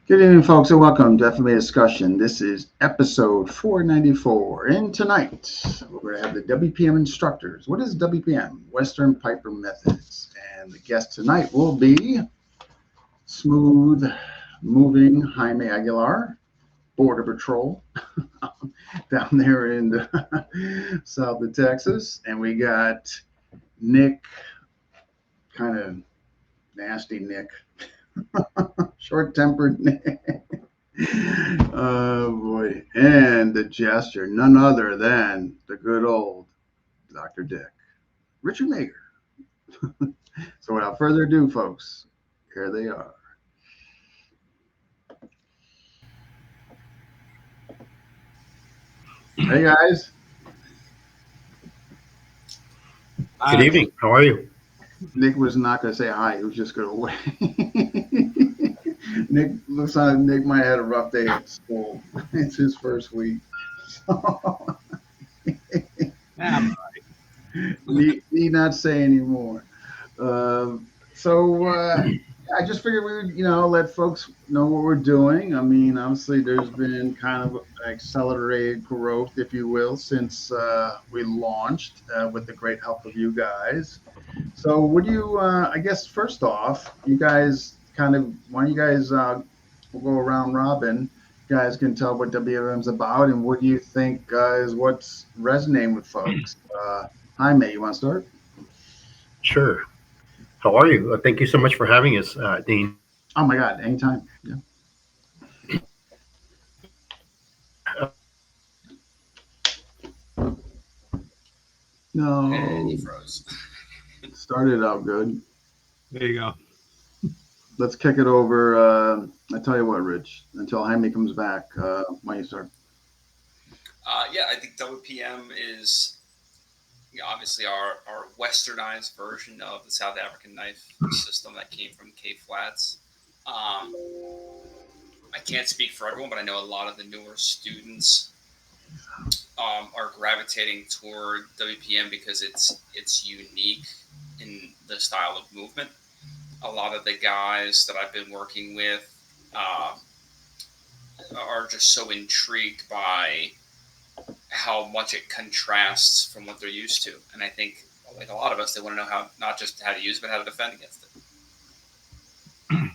Good evening, folks, and welcome to FMA Discussion. This is episode 494. And tonight, we're going to have the WPM instructors. What is WPM? Western Piper Methods. And the guest tonight will be smooth moving Jaime Aguilar, Border Patrol, down there in the south of Texas. And we got Nick, kind of nasty Nick, short-tempered Nick. Oh boy. And the gesture, none other than the good old Dr. Dick, Richard Mager. So without further ado, folks, here they are. Hey guys. Good evening. How are you? Nick was not going to say hi. He was just going to wait. Nick looks like Nick might have had a rough day at school. It's his first week. So need not say anymore. So I just figured we would, let folks know what we're doing. I mean, obviously, there's been kind of accelerated growth, if you will, since we launched with the great help of you guys. So, would you? I guess first off, you guys kind of why don't you guys we'll go around robin. You guys can tell what WM's about and what do you think is what's resonating with folks. Jaime, you want to start? Sure. How are you? Thank you so much for having us, Dean. Oh my God, anytime. Yeah. No. And he froze. Started out good. There you go. Let's kick it over. I tell you what, Rich. Until Jaime comes back, why don't you start? Yeah, I think WPM is obviously our westernized version of the South African knife system that came from K Flats. I can't speak for everyone, but I know a lot of the newer students are gravitating toward WPM because it's unique in the style of movement. A lot of the guys that I've been working with are just so intrigued by how much it contrasts from what they're used to. And I think, like a lot of us, they want to know how not just how to use, but how to defend against it.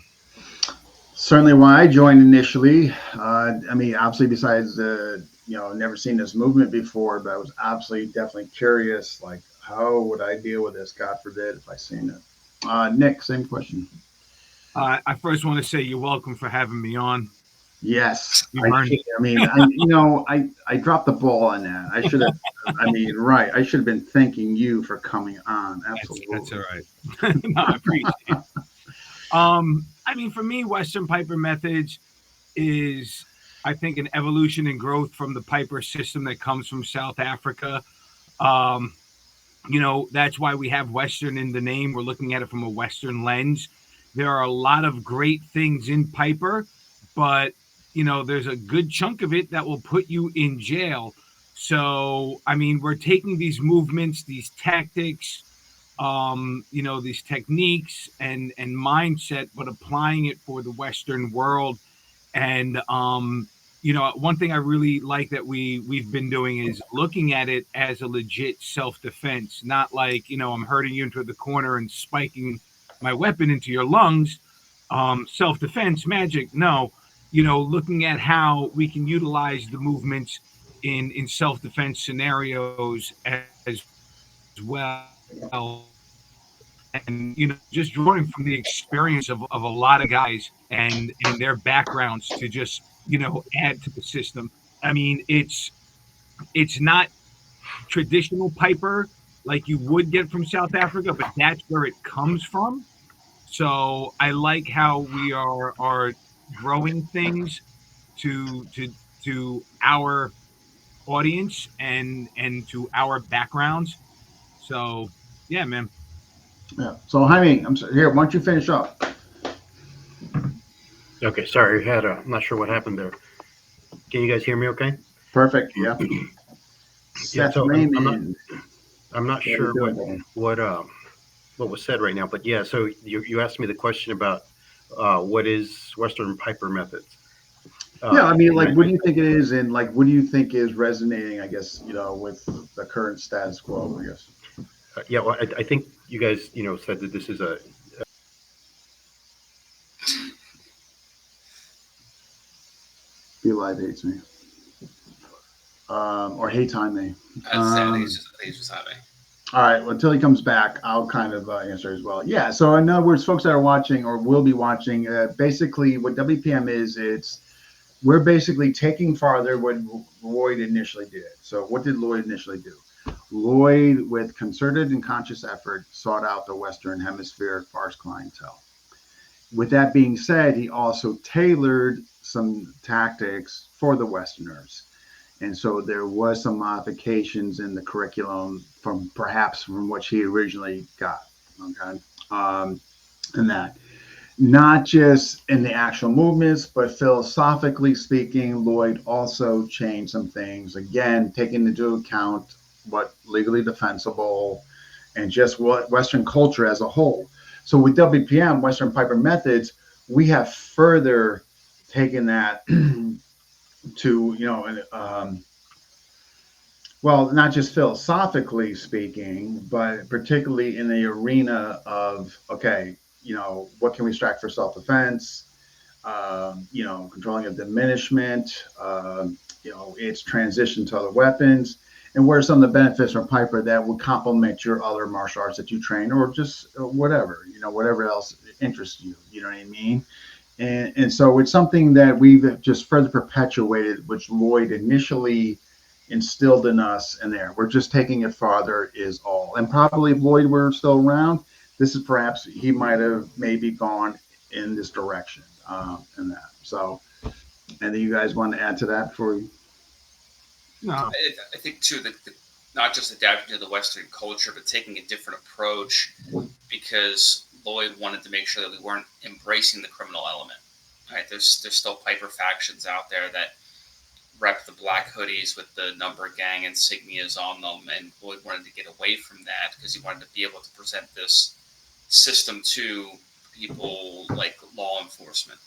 Certainly why I joined initially. I mean, obviously, besides never seen this movement before, but I was absolutely definitely curious, like, how would I deal with this, God forbid, if I seen it. Nick, same question. I first want to say you're welcome for having me on. Yes. You I earned mean, I dropped the ball on that. I should have, I mean, right. I should have been thanking you for coming on. Absolutely. That's all right. No, I appreciate it. I mean, for me, Western Piper Methods is, I think, an evolution and growth from the Piper system that comes from South Africa. That's why we have Western in the name. We're looking at it from a Western lens. There are a lot of great things in Piper, but, there's a good chunk of it that will put you in jail. So, I mean, we're taking these movements, these tactics, these techniques and mindset, but applying it for the Western world. And, one thing I really like that we've been doing is looking at it as a legit self-defense, not like, I'm herding you into the corner and spiking my weapon into your lungs. Self-defense magic. No, looking at how we can utilize the movements in self-defense scenarios as well. And, just drawing from the experience of a lot of guys and their backgrounds to just, add to the system. I mean, it's not traditional Piper like you would get from South Africa, but that's where it comes from. So I like how we are growing things to our audience and to our backgrounds. So yeah, man. Yeah. So, Jaime, I'm sorry. Here, why don't you finish up? Okay, sorry. I'm not sure what happened there. Can you guys hear me okay? Perfect. Yeah. Yeah, Seth so Raymond. I'm not How you sure doing? what was said right now, but yeah, so you asked me the question about what is Western Piper methods? Yeah, I mean, And like, what do you think it is, and like, what do you think is resonating? I guess with the current status quo. I guess yeah, well, I think you guys, said that this is a Be Live hates me, or hates Jaime. I'd say I think Um, it's just Jaime. all right, well, until he comes back, I'll kind of answer as well. Yeah, so in other words, folks that are watching or will be watching, basically what WPM is, we're basically taking farther what Lloyd initially did. So what did Lloyd initially do? Lloyd, with concerted and conscious effort, sought out the Western Hemisphere farce clientele. With that being said, he also tailored some tactics for the Westerners. And so there was some modifications in the curriculum from perhaps from what he originally got. Okay. And that not just in the actual movements, but philosophically speaking, Lloyd also changed some things. Again, taking into account what legally defensible and just what Western culture as a whole. So with WPM, Western Piper Methods, we have further taken that to, well, not just philosophically speaking, but particularly in the arena of, okay, what can we extract for self defense? Controlling of diminishment, its transition to other weapons, and what are some of the benefits from Piper that would complement your other martial arts that you train, or just whatever, whatever else interests you. You know what I mean? And so it's something that we've just further perpetuated, which Lloyd initially instilled in us. And there, we're just taking it farther, is all. And probably if Lloyd were still around, this is perhaps he might have maybe gone in this direction, and that. So, and then you guys want to add to that before we? No. I think too that not just adapting to the Western culture, but taking a different approach, because Lloyd wanted to make sure that we weren't embracing the criminal element. Right? There's still Piper factions out there that rep the black hoodies with the number gang insignias on them, and Lloyd wanted to get away from that because he wanted to be able to present this system to people like law enforcement.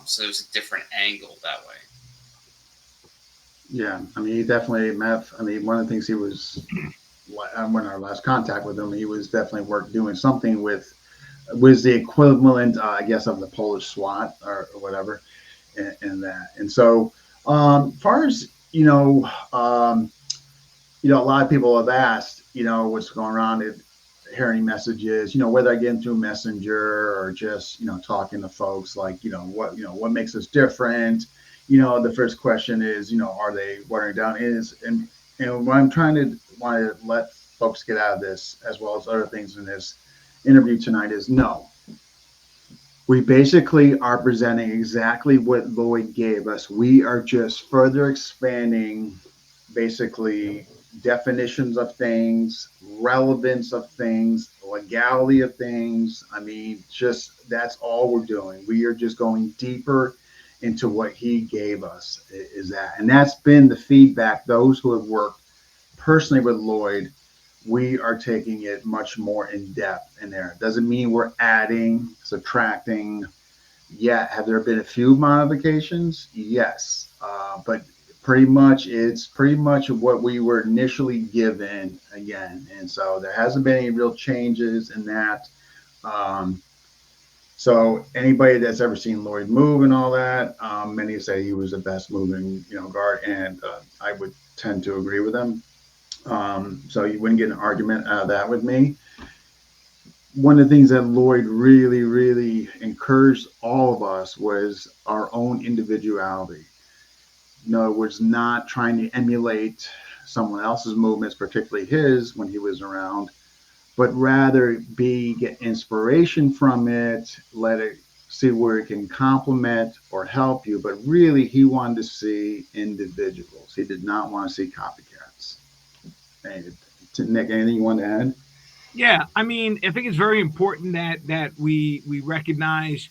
So there's a different angle that way. Yeah, I mean, he definitely meth. I mean, one of the things he was when our last contact with him, he was definitely doing something with was the equivalent, I guess, of the Polish SWAT or whatever, and that. And so, far as a lot of people have asked, what's going on, hearing messages, whether I get into Messenger or just, talking to folks, like, what makes us different. The first question is, are they watering down? And what I'm trying to want to let folks get out of this, as well as other things in this interview tonight, is no. We basically are presenting exactly what Lloyd gave us. We are just further expanding basically definitions of things, relevance of things, legality of things. I mean, just that's all we're doing. We are just going deeper into what he gave us, is that. And that's been the feedback. Those who have worked personally with Lloyd, we are taking it much more in depth in there. Doesn't mean we're adding, subtracting. Yeah, have there been a few modifications? Yes, but it's pretty much what we were initially given again, and so there hasn't been any real changes in that. So anybody that's ever seen Lloyd move and all that, many say he was the best moving guard, and I would tend to agree with them. So you wouldn't get an argument out of that with me. One of the things that Lloyd really, really encouraged all of us was our own individuality. In other words, not trying to emulate someone else's movements, particularly his when he was around, but rather get inspiration from it, let it see where it can complement or help you. But really, he wanted to see individuals. He did not want to see copycats. And, Nick, anything you want to add? Yeah, I mean, I think it's very important that we recognize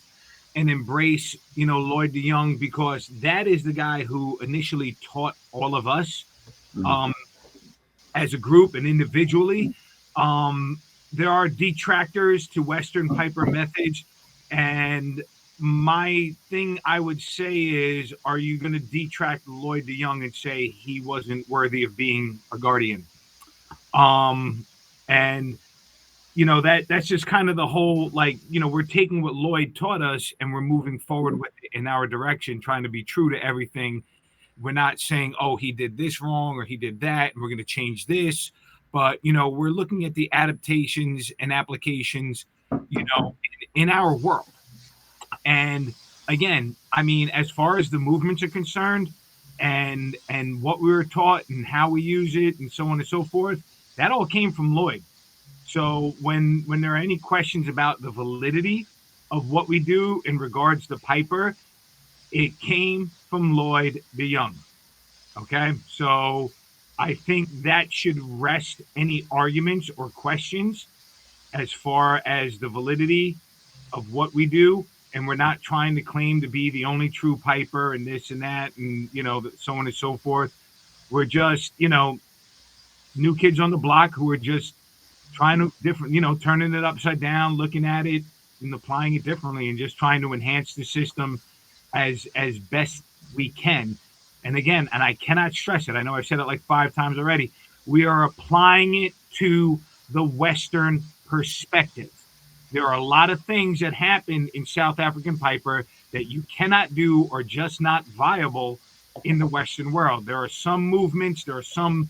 and embrace, Lloyd the Young, because that is the guy who initially taught all of us, Mm-hmm. as a group and individually. There are detractors to Western Piper methods And my thing I would say is, are you going to detract Lloyd the Young and say he wasn't worthy of being a guardian? And that's just kind of the whole, like, we're taking what Lloyd taught us and we're moving forward with it in our direction, trying to be true to everything. We're not saying, oh, he did this wrong or he did that, and we're going to change this. But, we're looking at the adaptations and applications, in our world. And again, I mean, as far as the movements are concerned, and what we were taught and how we use it and so on and so forth, that all came from Lloyd. So when there are any questions about the validity of what we do in regards to Piper, it came from Lloyd the Young. Okay, so I think that should rest any arguments or questions as far as the validity of what we do. And we're not trying to claim to be the only true Piper and this and that and so on and so forth. We're just new kids on the block who are just trying to turning it upside down, looking at it and applying it differently, and just trying to enhance the system as best we can. And again, and I cannot stress it, I know I've said it like 5 times already, we are applying it to the Western perspective. There are a lot of things that happen in South African Piper that you cannot do or just not viable in the Western world. There are some movements, there are some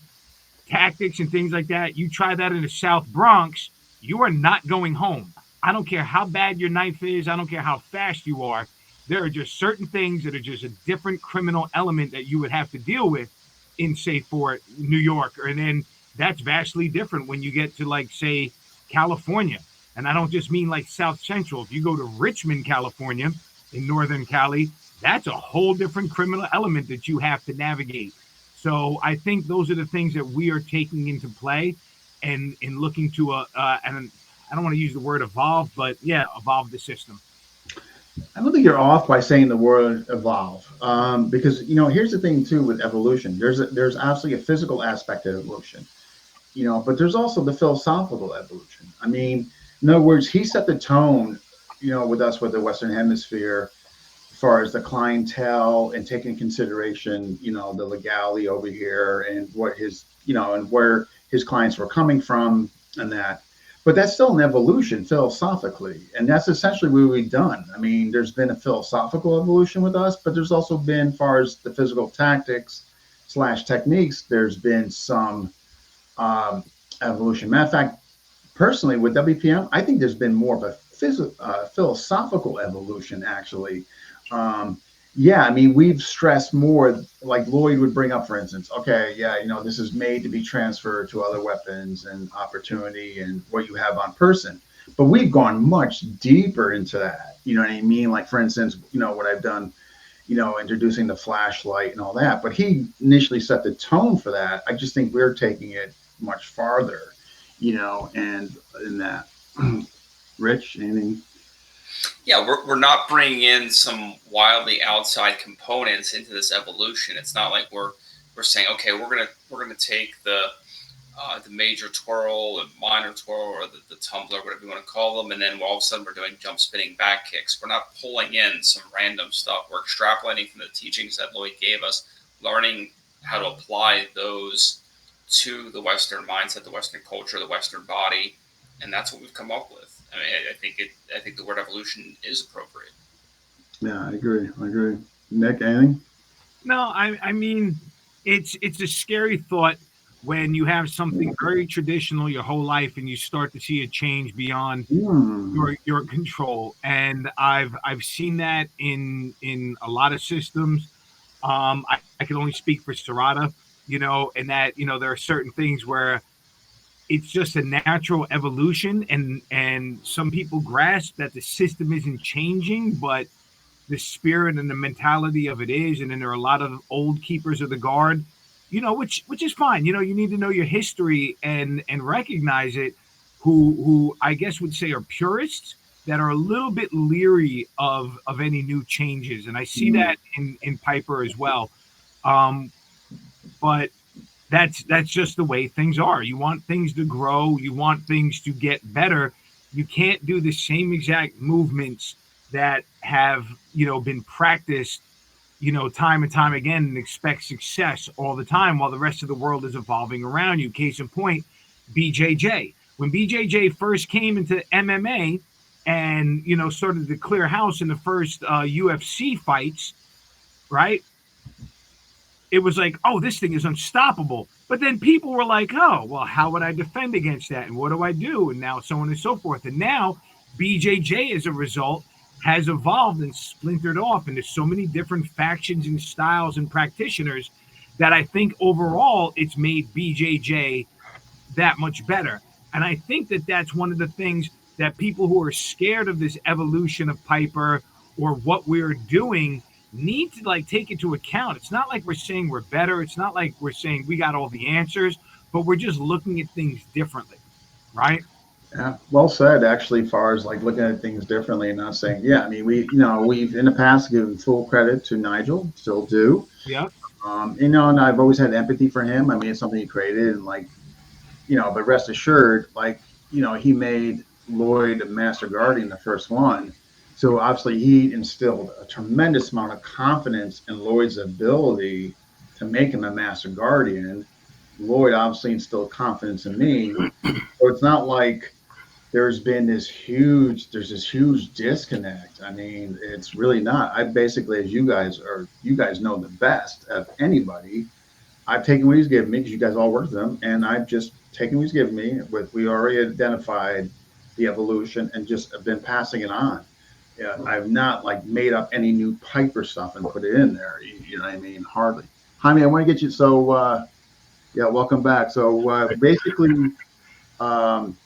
tactics and things like that. You try that in the South Bronx, you are not going home. I don't care how bad your knife is. I don't care how fast you are. There are just certain things that are just a different criminal element that you would have to deal with in, say, for New York. And then that's vastly different when you get to, like, say, California. And I don't just mean like South Central. If you go to Richmond, California, in Northern Cali, that's a whole different criminal element that you have to navigate. So I think those are the things that we are taking into play and in looking to and I don't want to use the word evolve, but yeah, evolve the system. I don't think you're off by saying the word evolve, because here's the thing too with evolution. There's absolutely a physical aspect of evolution, but there's also the philosophical evolution. I mean, in other words, he set the tone, with us with the Western Hemisphere, as far as the clientele and taking consideration, the legality over here and what his, and where his clients were coming from and that. But that's still an evolution philosophically. And that's essentially what we've done. I mean, there's been a philosophical evolution with us, but there's also been, as far as the physical tactics / techniques, there's been some evolution. Matter of fact, personally, with WPM, I think there's been more of a philosophical evolution, actually. Yeah, I mean, we've stressed more, like Lloyd would bring up, for instance, okay, yeah, this is made to be transferred to other weapons and opportunity and what you have on person. But we've gone much deeper into that. You know what I mean? Like, for instance, what I've done, introducing the flashlight and all that. But he initially set the tone for that. I just think we're taking it much farther, and in that. Rich, anything? Yeah, we're not bringing in some wildly outside components into this evolution. It's not like we're saying, okay, we're gonna take the major twirl, the minor twirl, or the tumbler, whatever you want to call them, and then all of a sudden we're doing jump spinning back kicks. We're not pulling in some random stuff. We're extrapolating from the teachings that Lloyd gave us, learning how to apply those to the Western mindset, the Western culture, the Western body, and that's what we've come up with. I mean, I think the word evolution is appropriate. Yeah, I agree. Nick, anything? No, I mean, it's a scary thought when you have something very traditional your whole life and you start to see a change beyond your control. And I've seen that in a lot of systems. I can only speak for Serrata, and that there are certain things where it's just a natural evolution, and some people grasp that the system isn't changing, but the spirit and the mentality of it is. And then there are a lot of old keepers of the guard, which is fine. You need to know your history and recognize it, who I guess would say are purists that are a little bit leery of any new changes. And I see that in Piper as well. But that's just the way things are. You want things to grow. You want things to get better. You can't do the same exact movements that have, been practiced, time and time again, and expect success all the time while the rest of the world is evolving around you. Case in point, BJJ. When BJJ first came into MMA and, started to clear house in the first UFC fights, right? It was like, oh, this thing is unstoppable. But then people were like, oh, well, how would I defend against that? And what do I do? And now so on and so forth. And now BJJ, as a result, has evolved and splintered off. And there's so many different factions and styles and practitioners that I think overall it's made BJJ that much better. And I think that that's one of the things that people who are scared of this evolution of Piper or what we're doing need to like take into account. It's not like we're saying we're better. It's not like we're saying we got all the answers, but we're just looking at things differently, right? Yeah, well said. Actually, as far as like looking at things differently and not saying, yeah, I mean, we've in the past given full credit to Nigel, still do. Yeah. And I've always had empathy for him. I mean, it's something he created, and like, but rest assured, like, he made Lloyd a master guardian, the first one. So obviously, he instilled a tremendous amount of confidence in Lloyd's ability to make him a master guardian. Lloyd obviously instilled confidence in me. So it's not like there's this huge disconnect. I mean, it's really not. I basically, as you guys know the best of anybody, I've taken what he's given me because you guys all work with him, and I've just taken what he's given me. We already identified the evolution and just have been passing it on. Yeah, I've not like made up any new Piper stuff and put it in there. You know what I mean? Hardly. Jaime, I want to get you. So yeah, welcome back. So basically, um,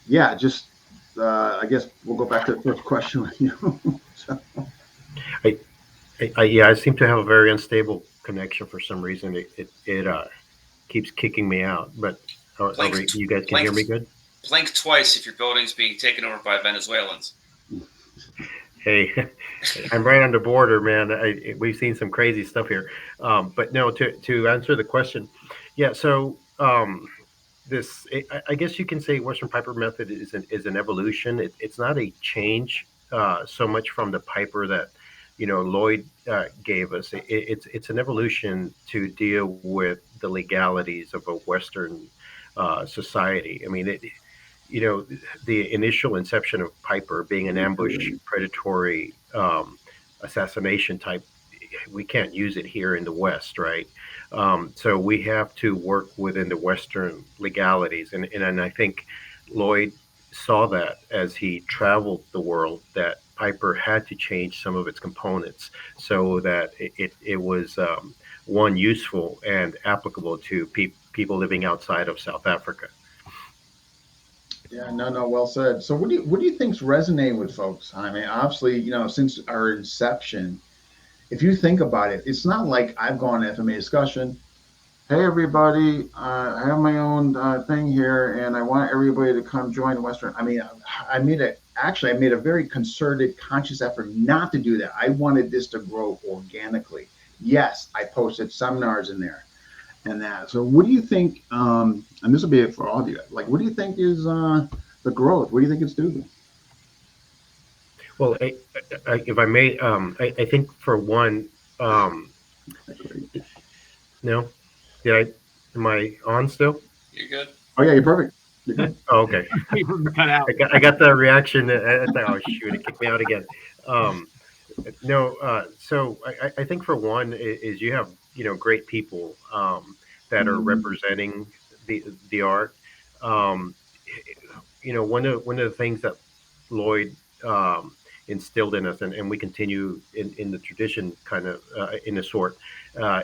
yeah, just I guess we'll go back to the first question with you. So, I, yeah, I seem to have a very unstable connection for some reason. It keeps kicking me out. But you guys can hear me good? Blink twice if your building's being taken over by Venezuelans. Hey, I'm right on the border, man. We've seen some crazy stuff here. But no, to answer the question, yeah. So I guess you can say Western Piper method is an evolution. It's not a change so much from the Piper that Lloyd gave us. It's an evolution to deal with the legalities of a Western society. I mean, the initial inception of Piper being an ambush, predatory, assassination type, we can't use it here in the West, right? So we have to work within the Western legalities, and I think Lloyd saw that as he traveled the world that Piper had to change some of its components so that it was one useful and applicable to people living outside of South Africa. yeah, no, well said. So what do you think's resonating with folks? I mean, obviously, since our inception, if you think about it, it's not like I've gone to FMA discussion. Hey, everybody, I have my own thing here, and I want everybody to come join Western. I mean, I made a very concerted, conscious effort not to do that. I wanted this to grow organically. Yes, I posted seminars in there and that. So what do you think, and this will be it for all of you, like, what do you think is the growth? What do you think it's due to? Well, if I may, I think for one, no, am I on still? You're good. Oh yeah, you're perfect. You're good. Oh, okay. Cut out. I got the reaction. I thought, oh shoot, it kicked me out again. No, so I think for one is you have great people that are representing the art. Um, one of the things that Lloyd instilled in us, and we continue in the tradition, kind of in a sort,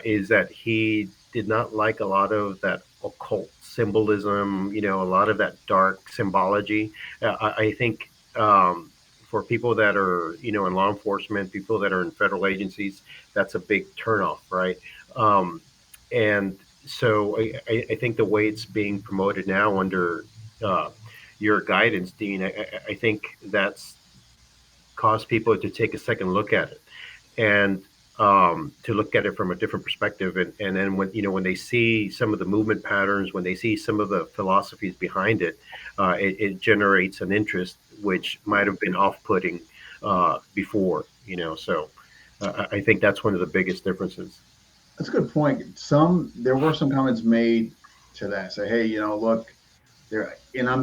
is that he did not like a lot of that occult symbolism, a lot of that dark symbology. I think for people that are, in law enforcement, people that are in federal agencies, that's a big turnoff, right? And so I think the way it's being promoted now under your guidance, Dean, I think that's caused people to take a second look at it and to look at it from a different perspective. And then when they see some of the movement patterns, when they see some of the philosophies behind it, it generates an interest which might have been off-putting before. So I think that's one of the biggest differences. That's a good point. There were some comments made to that. Say, hey, look, there, and I'm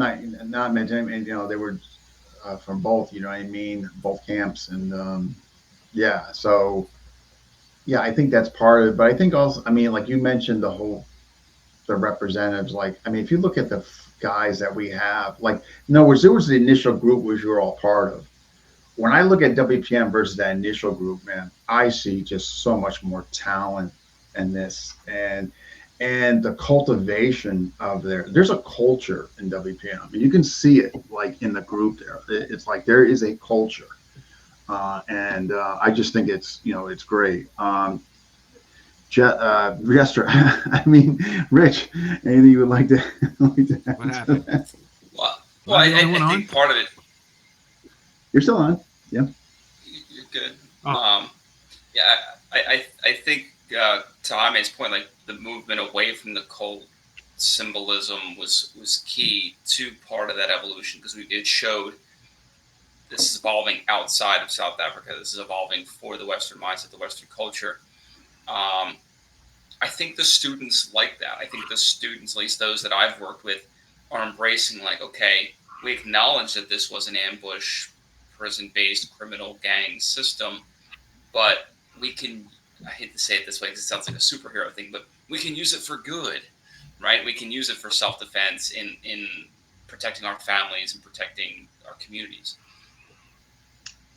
not mentioning, and they were from both. You know what I mean? Both camps, and yeah. So yeah, I think that's part of it. But I think also, I mean, like you mentioned, the representatives. Like, I mean, if you look at the guys that we have, like, in other words, there was the initial group which you were all part of. When I look at WPM versus that initial group, man, I see just so much more talent in this, and the cultivation of there's a culture in WPM. You can see it like in the group there. It's like there is a culture, and I just think it's great. Rester, I mean, Rich, anything you would like to, add? What happened? Well, I think part of it. You're still on. Yeah. You're good. Oh. Yeah, I think to Jaime's point, like the movement away from the cult symbolism was key to part of that evolution, because it showed this is evolving outside of South Africa. This is evolving for the Western mindset, the Western culture. I think the students like that. I think the students, at least those that I've worked with, are embracing like, okay, we acknowledge that this was an ambush, prison-based criminal gang system, but we can, I hate to say it this way because it sounds like a superhero thing, but we can use it for good, right? We can use it for self-defense in protecting our families and protecting our communities.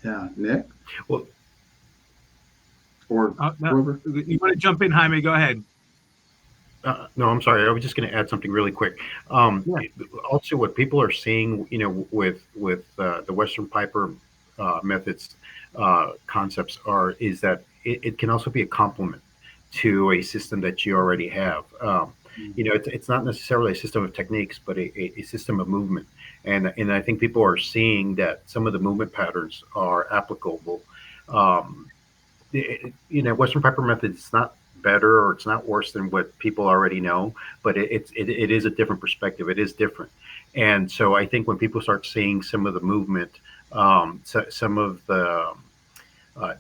Yeah, Nick? Well, or No, whoever? you want to jump in, Jaime? Go ahead. no, I'm sorry. I was just going to add something really quick. Also, what people are seeing, with the Western Piper methods concepts is that it can also be a complement to a system that you already have. It's not necessarily a system of techniques, but a system of movement. And I think people are seeing that some of the movement patterns are applicable. Western Piper method is not better or it's not worse than what people already know, but it is a different perspective. It is different. And so I think when people start seeing some of the movement, some of the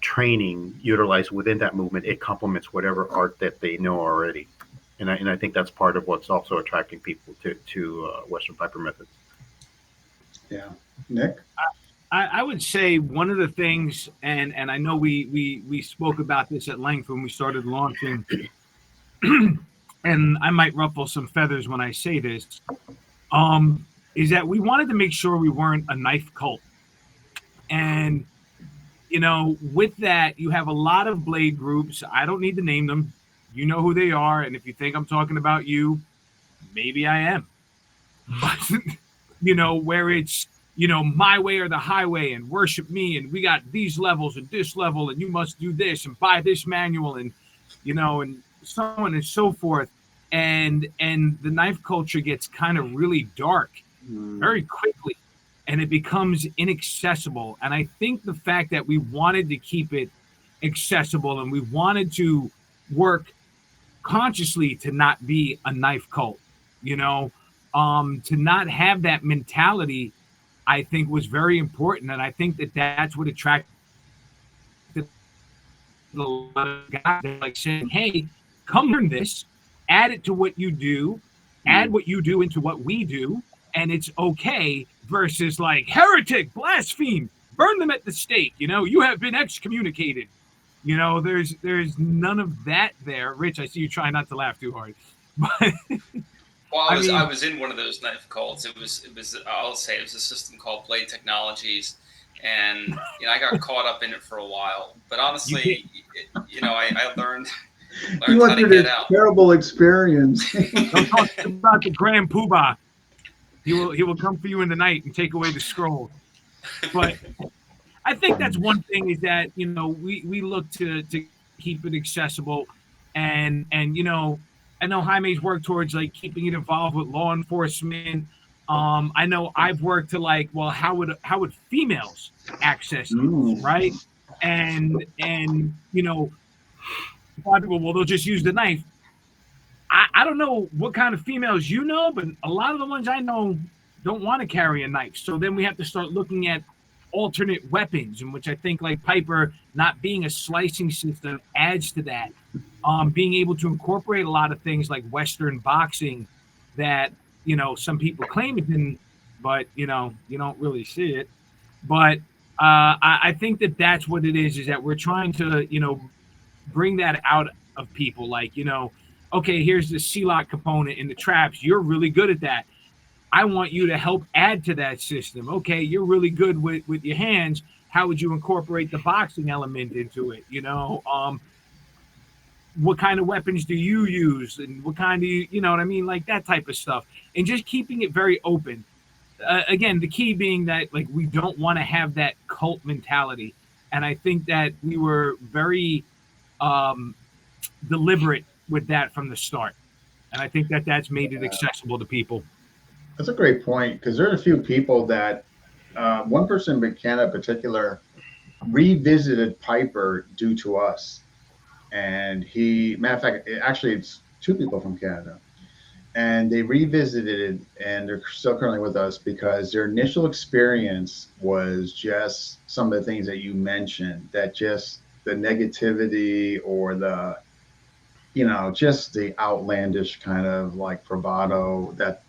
training utilized within that movement, it complements whatever art that they know already. And I think that's part of what's also attracting people to Western Piper methods. Yeah. Nick? I would say one of the things, and I know we spoke about this at length when we started launching, and I might ruffle some feathers when I say this, is that we wanted to make sure we weren't a knife cult. And, with that, you have a lot of blade groups. I don't need to name them. You know who they are. And if you think I'm talking about you, maybe I am. But, where it's, my way or the highway, and worship me, and we got these levels and this level, and you must do this and buy this manual, and and so on and so forth. And the knife culture gets kind of really dark very quickly, and it becomes inaccessible. And I think the fact that we wanted to keep it accessible, and we wanted to work consciously to not be a knife cult, to not have that mentality, I think was very important. And I think that that's what attracted a lot of guys. They're like saying, hey, come learn this, add it to what you do, add what you do into what we do, and it's okay, versus like heretic, blaspheme, burn them at the stake. You have been excommunicated. There's none of that there. Rich, I see you trying not to laugh too hard. But well, I was in one of those knife cults. It was I'll say it was a system called Blade Technologies, and I got caught up in it for a while. But honestly, I learned how to get out. Terrible experience. Don't talk about the Grand Poobah. He will come for you in the night and take away the scroll. But I think that's one thing, is that we look to keep it accessible, and I know Jaime's worked towards like keeping it involved with law enforcement. I know I've worked to like, well, how would females access this, right? And a lot of people, well, they'll just use the knife. I don't know what kind of females you know, but a lot of the ones I know don't want to carry a knife. So then we have to start looking at alternate weapons, in which I think like Piper not being a slicing system adds to that. Being able to incorporate a lot of things like Western boxing that some people claim it didn't, but you don't really see it. But I think that that's what it is that we're trying to bring that out of people. Like okay, here's the C-lock component in the traps. You're really good at that. I want you to help add to that system. Okay, you're really good with your hands. How would you incorporate the boxing element into it? What kind of weapons do you use, and what kind of you know what I mean, like that type of stuff, and just keeping it very open. Again, the key being that like we don't want to have that cult mentality, and I think that we were very um, deliberate with that from the start, and I think that that's made it accessible to people. That's a great point because there are a few people that one person in Canada in particular revisited Piper due to us. And matter of fact, actually, it's two people from Canada. And they revisited it and they're still currently with us because their initial experience was just some of the things that you mentioned, that just the negativity or just the outlandish kind of like bravado that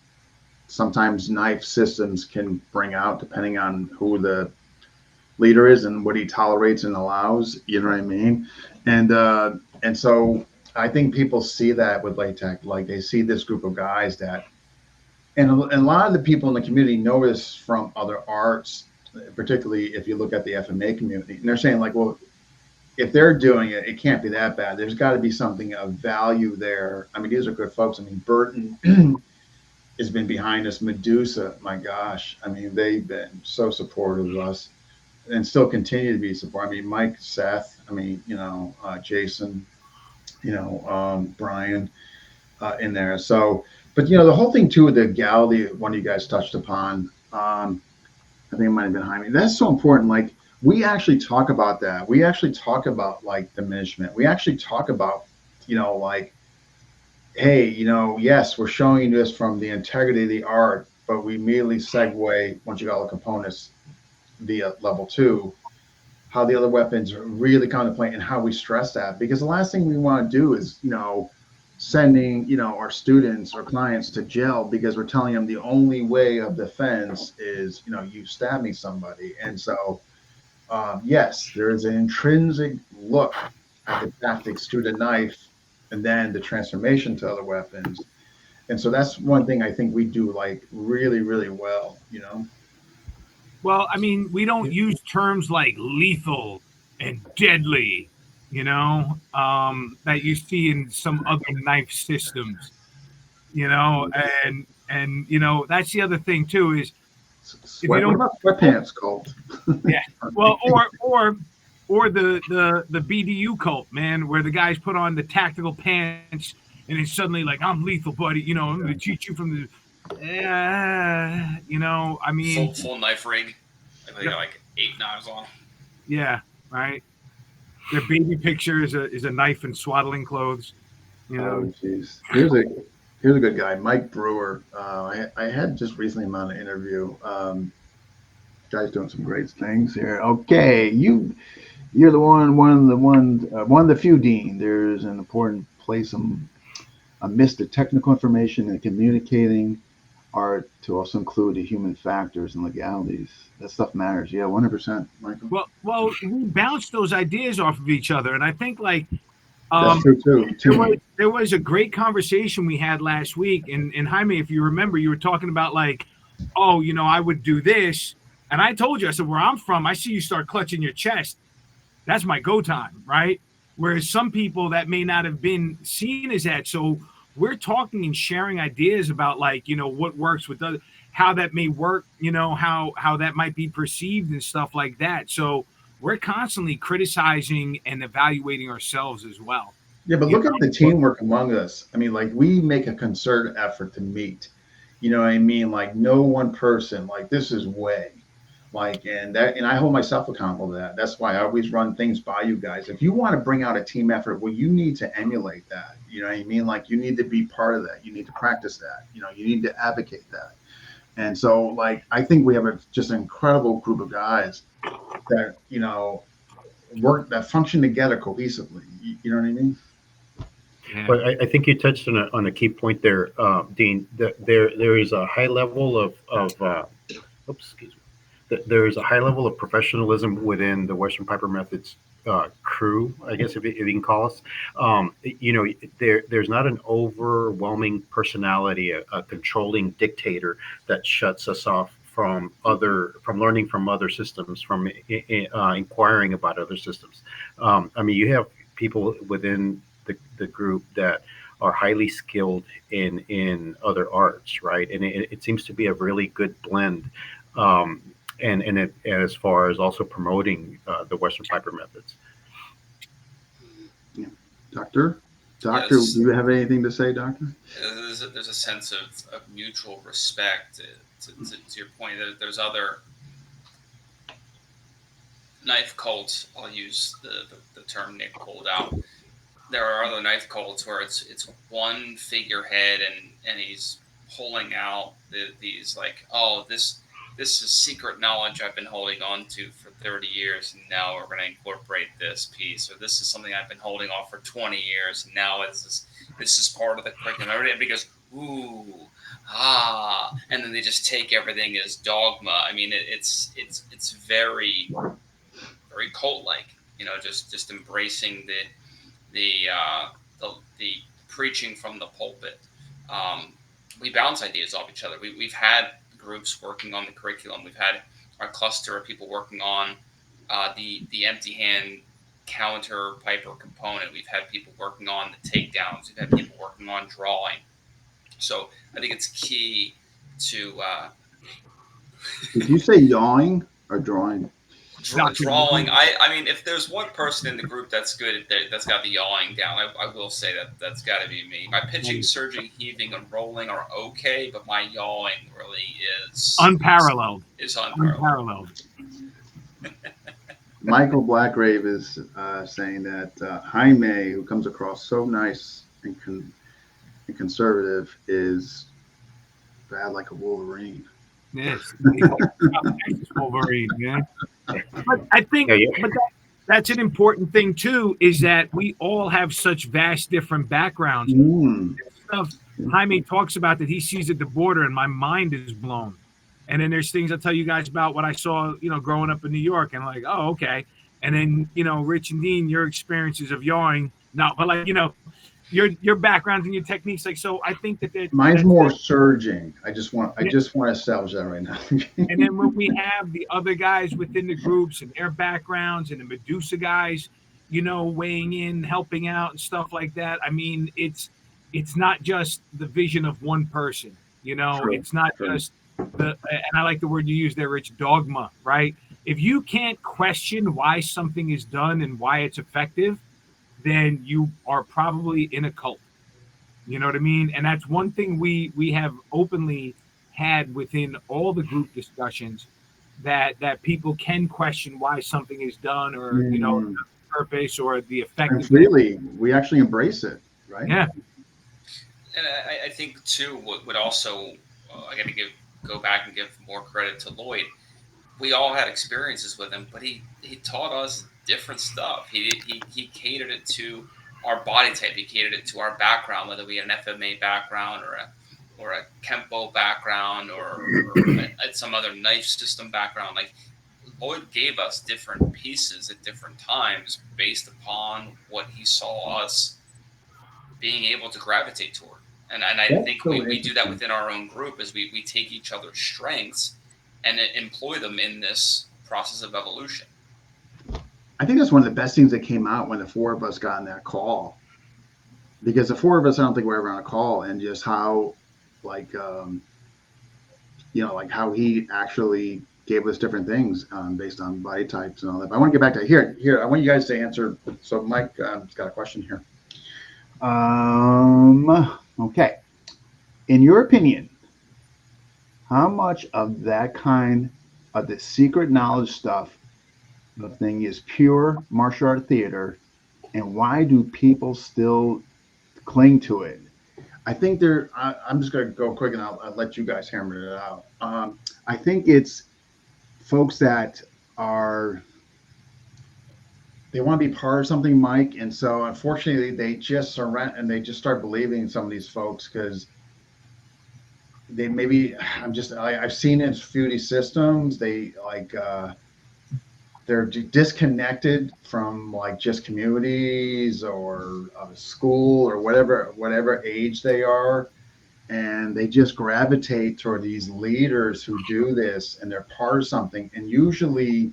sometimes knife systems can bring out depending on who the leader is and what he tolerates and allows. You know what I mean? And so I think people see that with LaTeX, like they see this group of guys that, and a lot of the people in the community know this from other arts, particularly if you look at the FMA community, and they're saying like, well, if they're doing it, it can't be that bad. There's got to be something of value there. I mean, these are good folks. I mean, Burton has been behind us. Medusa, my gosh, I mean, they've been so supportive of us and still continue to be supportive. I mean, Mike, Seth, I mean, Jason, Brian in there. So, but the whole thing too with the gal, one of you guys touched upon, I think it might have been Jaime. That's so important. Like we actually talk about that. We actually talk about like diminishment. We actually talk about, like, hey, yes, we're showing you this from the integrity of the art, but we immediately segue once you got all the components via level 2, how the other weapons really come to play and how we stress that. Because the last thing we want to do is, sending, our students or clients to jail because we're telling them the only way of defense is, you stab me somebody. And so, yes, there is an intrinsic look at the tactics to the knife and then the transformation to other weapons. And so that's one thing I think we do like really, really well. Well, I mean, we don't use terms like lethal and deadly, that you see in some other knife systems, and that's the other thing too is if you What don't, about sweatpants cult? yeah, well, or the BDU cult, man, where the guys put on the tactical pants and it's suddenly like I'm lethal, buddy. I'm going to teach you from the. I mean, full knife rig. They got like 8 knives on. Yeah, right. Their baby picture is a knife and swaddling clothes. Oh, jeez. Here's a good guy, Mike Brewer. I had just recently him on an interview. Guy's doing some great things here. Okay, you're the one of the few, Dean. There's an important place amidst the technical information and communicating art to also include the human factors and legalities. That stuff matters. Yeah, 100%, Michael. Well, we bounce those ideas off of each other, and I think like That's true too. there was a great conversation we had last week, and Jaime, if you remember, you were talking about like, oh, I would do this, and I told you, I said, where I'm from, I see you start clutching your chest. That's my go time, right? Whereas some people that may not have been seen as that. So we're talking and sharing ideas about like, what works with how that may work, how that might be perceived and stuff like that. So we're constantly criticizing and evaluating ourselves as well. Yeah, but look at the teamwork among us. I mean, like we make a concerted effort to meet. You know what I mean? Like no one person, like this is way. Like and I hold myself accountable to that. That's why I always run things by you guys. If you want to bring out a team effort, well, you need to emulate that. You know what I mean? Like you need to be part of that. You need to practice that. You need to advocate that. And so, like, I think we have just an incredible group of guys that, work, that function together cohesively. You know what I mean? Yeah. But I think you touched on a key point there, Dean. That there is a high level of oops, excuse me. There is a high level of professionalism within the Western Piper Methods crew, I guess if you can call us. There's not an overwhelming personality, a controlling dictator that shuts us off from learning from other systems, from inquiring about other systems. I mean, you have people within the group that are highly skilled in other arts, right? And it seems to be a really good blend. Um, and as far as also promoting the Western Piper methods. Yeah. Doctor? Doctor, do Yes, you have anything to say, Doctor? there's a sense of mutual respect. To your point, there's other knife cults. I'll use the term Nick pulled out. There are other knife cults where it's one figurehead and he's pulling out these like, oh, this is secret knowledge I've been holding on to for 30 years, and now we're going to incorporate this piece, or this is something I've been holding on for 20 years, and now this is part of the curriculum. Everybody goes, ooh, and then they just take everything as dogma. I mean, it's very very cult like, just embracing the preaching from the pulpit. Um, we bounce ideas off each other. We've had groups working on the curriculum. We've had our cluster of people working on the empty hand counter piper component. We've had people working on the takedowns. We've had people working on drawing. So I think it's key to Did you say yawing or drawing? drawing. I mean, if there's one person in the group that's good, that's got the yawing down, I will say that's got to be me. My pitching, surging, heaving, and rolling are okay, but my yawing really is Unparalleled. Is unparalleled. Michael Blackgrave is saying that Jaime, who comes across so nice and conservative, is bad like a Wolverine. Yes. Wolverine, yeah. But I think Yeah, yeah. but that's an important thing too, is that we all have such vast different backgrounds. Mm. Stuff Jaime talks about that he sees at the border, and my mind is blown. And then there's things I'll tell you guys about what I saw, growing up in New York, and like, oh, okay. And then, Rich and Dean, your experiences of yawing, not, but like, your backgrounds and your techniques. Like, so I think Mine's more surging. I just want to establish that right now. And then when we have the other guys within the groups and their backgrounds, and the Medusa guys, weighing in, helping out and stuff like that. I mean, it's not just the vision of one person, True, it's not true. just and I like the word you use there, Rich, dogma, right? If you can't question why something is done and why it's effective, then you are probably in a cult. You know what I mean? And that's one thing we have openly had within all the group discussions, that people can question why something is done, or Mm. the purpose or the And effectiveness. freely, we actually embrace it, right? Yeah. And I think too, what would also I got to go back and give more credit to Lloyd. We all had experiences with him, but he taught us different stuff. He catered it to our body type. He catered it to our background, whether we had an FMA background or a Kempo background or some other knife system background. Like, Lloyd gave us different pieces at different times based upon what he saw us being able to gravitate toward. And I That's think so we do that interesting. within our own group, as we take each other's strengths and employ them in this process of evolution. I think that's one of the best things that came out when the four of us got on that call, because the four of us, I don't think we're ever on a call, and just how, like, like how he actually gave us different things based on body types and all that. But I want to get back to here. I want you guys to answer. So Mike has got a question here. Okay. In your opinion, how much of that kind of the secret knowledge stuff of thing is pure martial art theater, and why do people still cling to it? I think I'm just going to go quick and I'll let you guys hammer it out. I think it's folks that are they want to be part of something, Mike, and so unfortunately they just surrender and they just start believing in some of these folks because they maybe I've seen it in a few of these systems. They like they're disconnected from like just communities or school or whatever age they are, and they just gravitate toward these leaders who do this and they're part of something. And usually,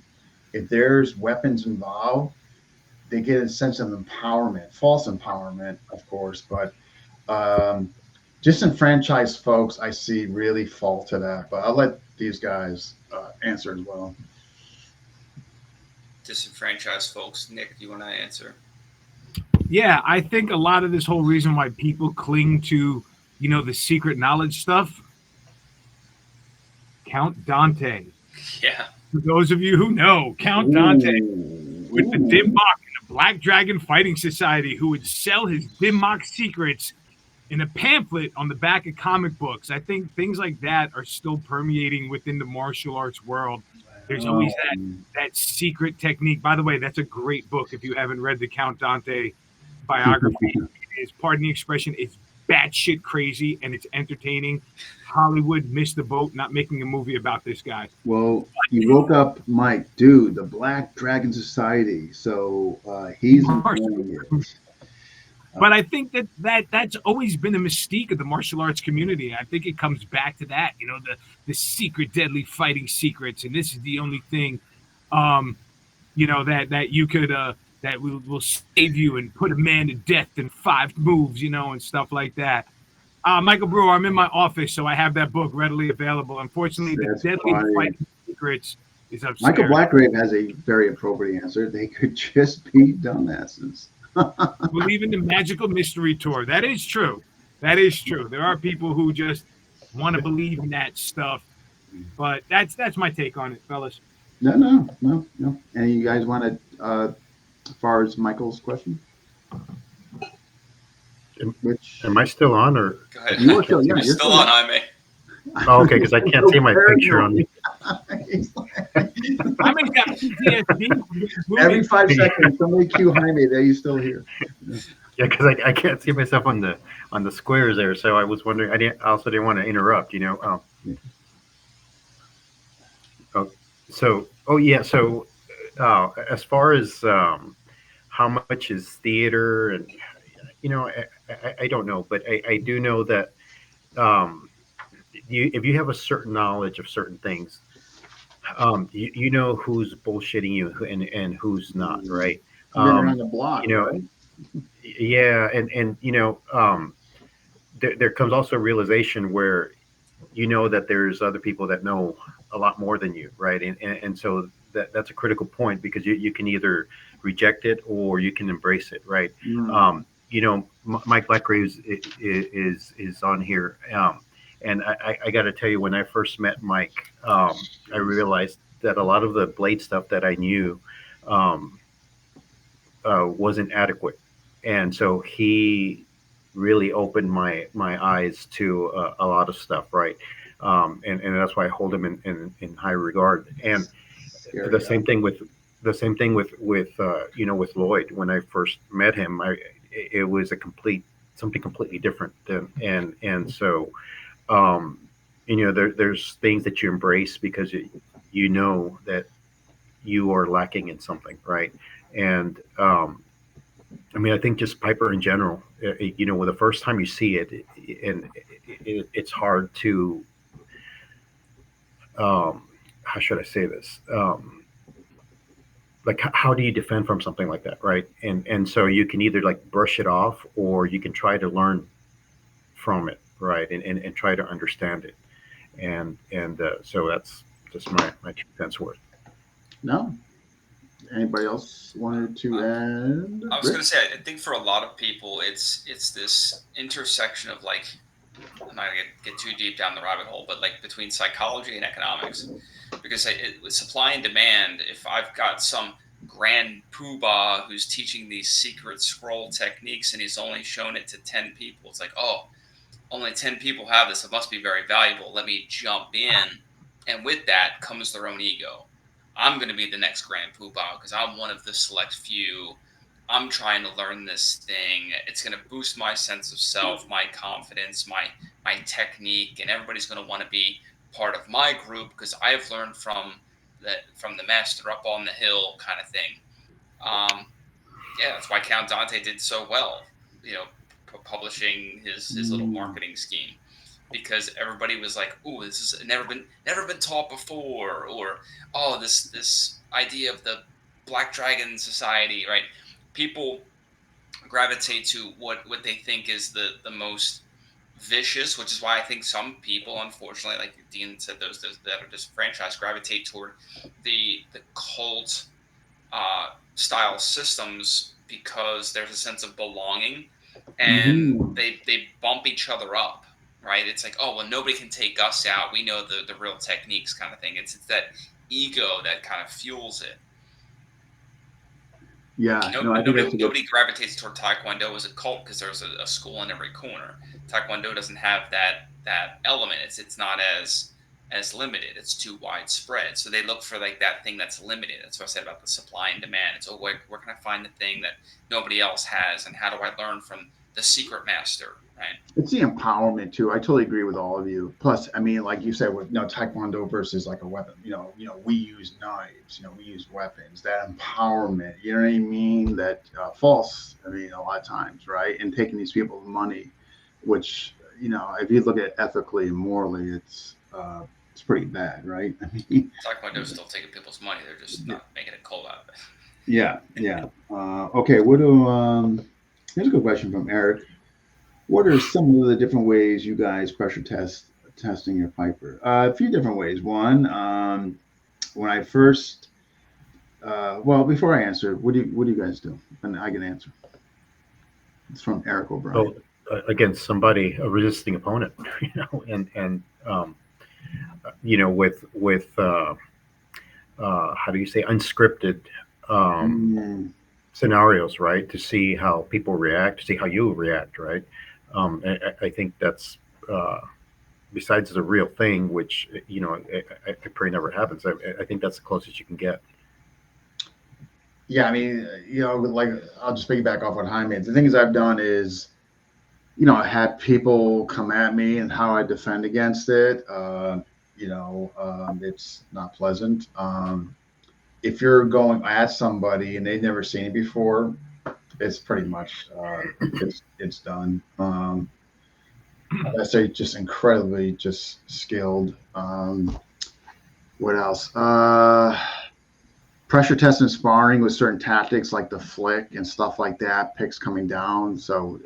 if there's weapons involved, they get a sense of empowerment, false empowerment, of course, but um, disenfranchised folks I see really fall to that. But I'll let these guys answer as well. Disenfranchised folks. Nick, do you want to answer? Yeah, I think a lot of this whole reason why people cling to, the secret knowledge stuff, Count Dante. Yeah. For those of you who know, Count Dante with the Dim Mak and the Black Dragon Fighting Society, who would sell his Dim Mak secrets in a pamphlet on the back of comic books. I think things like that are still permeating within the martial arts world. There's always that secret technique. By the way, that's a great book if you haven't read the Count Dante biography. It is, pardon the expression, it's batshit crazy and it's entertaining. Hollywood missed the boat not making a movie about this guy. Well, you woke up, Mike, dude, the Black Dragon Society. So he's enjoying it. But I think that's always been a mystique of the martial arts community. I think it comes back to that, the secret, deadly fighting secrets, and this is the only thing, that you could that will save you and put a man to death in 5 moves, and stuff like that. Michael Brewer, I'm in my office, so I have that book readily available. Unfortunately, That's the deadly funny. fighting secrets is upstairs. Michael Blackgrave has a very appropriate answer. They could just be dumbasses. Believe in the magical mystery tour. That is true. That is true. There are people who just want to believe in that stuff. But that's my take on it, fellas. No. And you guys want to, as far as Michael's question? Am I still on, or Go ahead. You are still, You're still on, Jaime. oh, okay, because I can't see my picture on the. Jaime's got PTSD. Every 5 seconds, somebody cue Jaime. There, you still here? Yeah, because I can't see myself on the squares there, so I was wondering. I also didn't want to interrupt. So as far as how much is theater, and I don't know, but I do know that if you have a certain knowledge of certain things, you know who's bullshitting you and who's not, right? Been around the block, right? Yeah, and there comes also a realization where that there's other people that know a lot more than you, right? And so that's a critical point, because you can either reject it or you can embrace it, right? Mike Blackgrave is on here, and I got to tell you, when I first met Mike, I realized that a lot of the blade stuff that I knew wasn't adequate, and so he really opened my eyes to a lot of stuff, right? And that's why I hold him in high regard. And the same thing with with Lloyd. When I first met him, it was something completely different. And so there's things that you embrace because you know that you are lacking in something, right? And I think just Piper in general, when the first time you see it, it's hard to, how should I say this? Like, how do you defend from something like that, right? And so you can either like brush it off, or you can try to learn from it, right? And try to understand it. And so that's just my 2 cents worth. No. Anybody else wanted to add? I was going to say, I think for a lot of people, it's this intersection of, like, I'm not going to get too deep down the rabbit hole, but like between psychology and economics, because with supply and demand, if I've got some grand poobah who's teaching these secret scroll techniques and he's only shown it to 10 people, it's like, oh, only 10 people have this. It must be very valuable. Let me jump in. And with that comes their own ego. I'm going to be the next Grand Poobah because I'm one of the select few. I'm trying to learn this thing. It's going to boost my sense of self, my confidence, my technique, and everybody's going to want to be part of my group because I've learned from the master up on the hill kind of thing. Yeah, that's why Count Dante did so well. You know, publishing his little marketing scheme, because everybody was like, "Ooh, this has never been taught before," or "Oh, this idea of the Black Dragon Society," right? People gravitate to what they think is the most vicious, which is why I think some people, unfortunately, like Dean said, those that are disenfranchised, gravitate toward the cult style systems because there's a sense of belonging, and they bump each other up, right? It's like, oh well, nobody can take us out. We know the real techniques, kind of thing. It's that ego that kind of fuels it. Yeah, no, I think that's nobody gravitates toward Taekwondo as a cult because there's a school in every corner. Taekwondo doesn't have that element. It's not as limited. It's too widespread. So they look for like that thing that's limited. That's what I said about the supply and demand. It's where can I find the thing that nobody else has, and how do I learn from the secret master, right? It's the empowerment too. I totally agree with all of you. Plus, I mean, like you said, with Taekwondo versus like a weapon. We use knives. We use weapons. That empowerment. You know what I mean? That false. I mean, a lot of times, right? And taking these people's money, which if you look at it ethically and morally, it's pretty bad, right? I mean, Taekwondo is still taking people's money. They're just not making a cult out of it. Yeah. Okay. Here's a good question from Eric. What are some of the different ways you guys pressure testing your Piper? A few different ways. One, when I first, before I answer, what do you guys do? And I can answer. It's from Eric O'Brien. So against somebody, a resisting opponent, and with how do you say, unscripted scenarios, right? To see how people react, to see how you react, right? I think that's besides the real thing, which it probably never happens. I think that's the closest you can get. Yeah, I mean, like I'll just piggyback off what Jaime. The things I've done is, I had people come at me and how I defend against it. It's not pleasant. If you're going at somebody and they've never seen it before, it's pretty much it's done. I say just incredibly just skilled. What else? Pressure test and sparring with certain tactics like the flick and stuff like that, picks coming down. So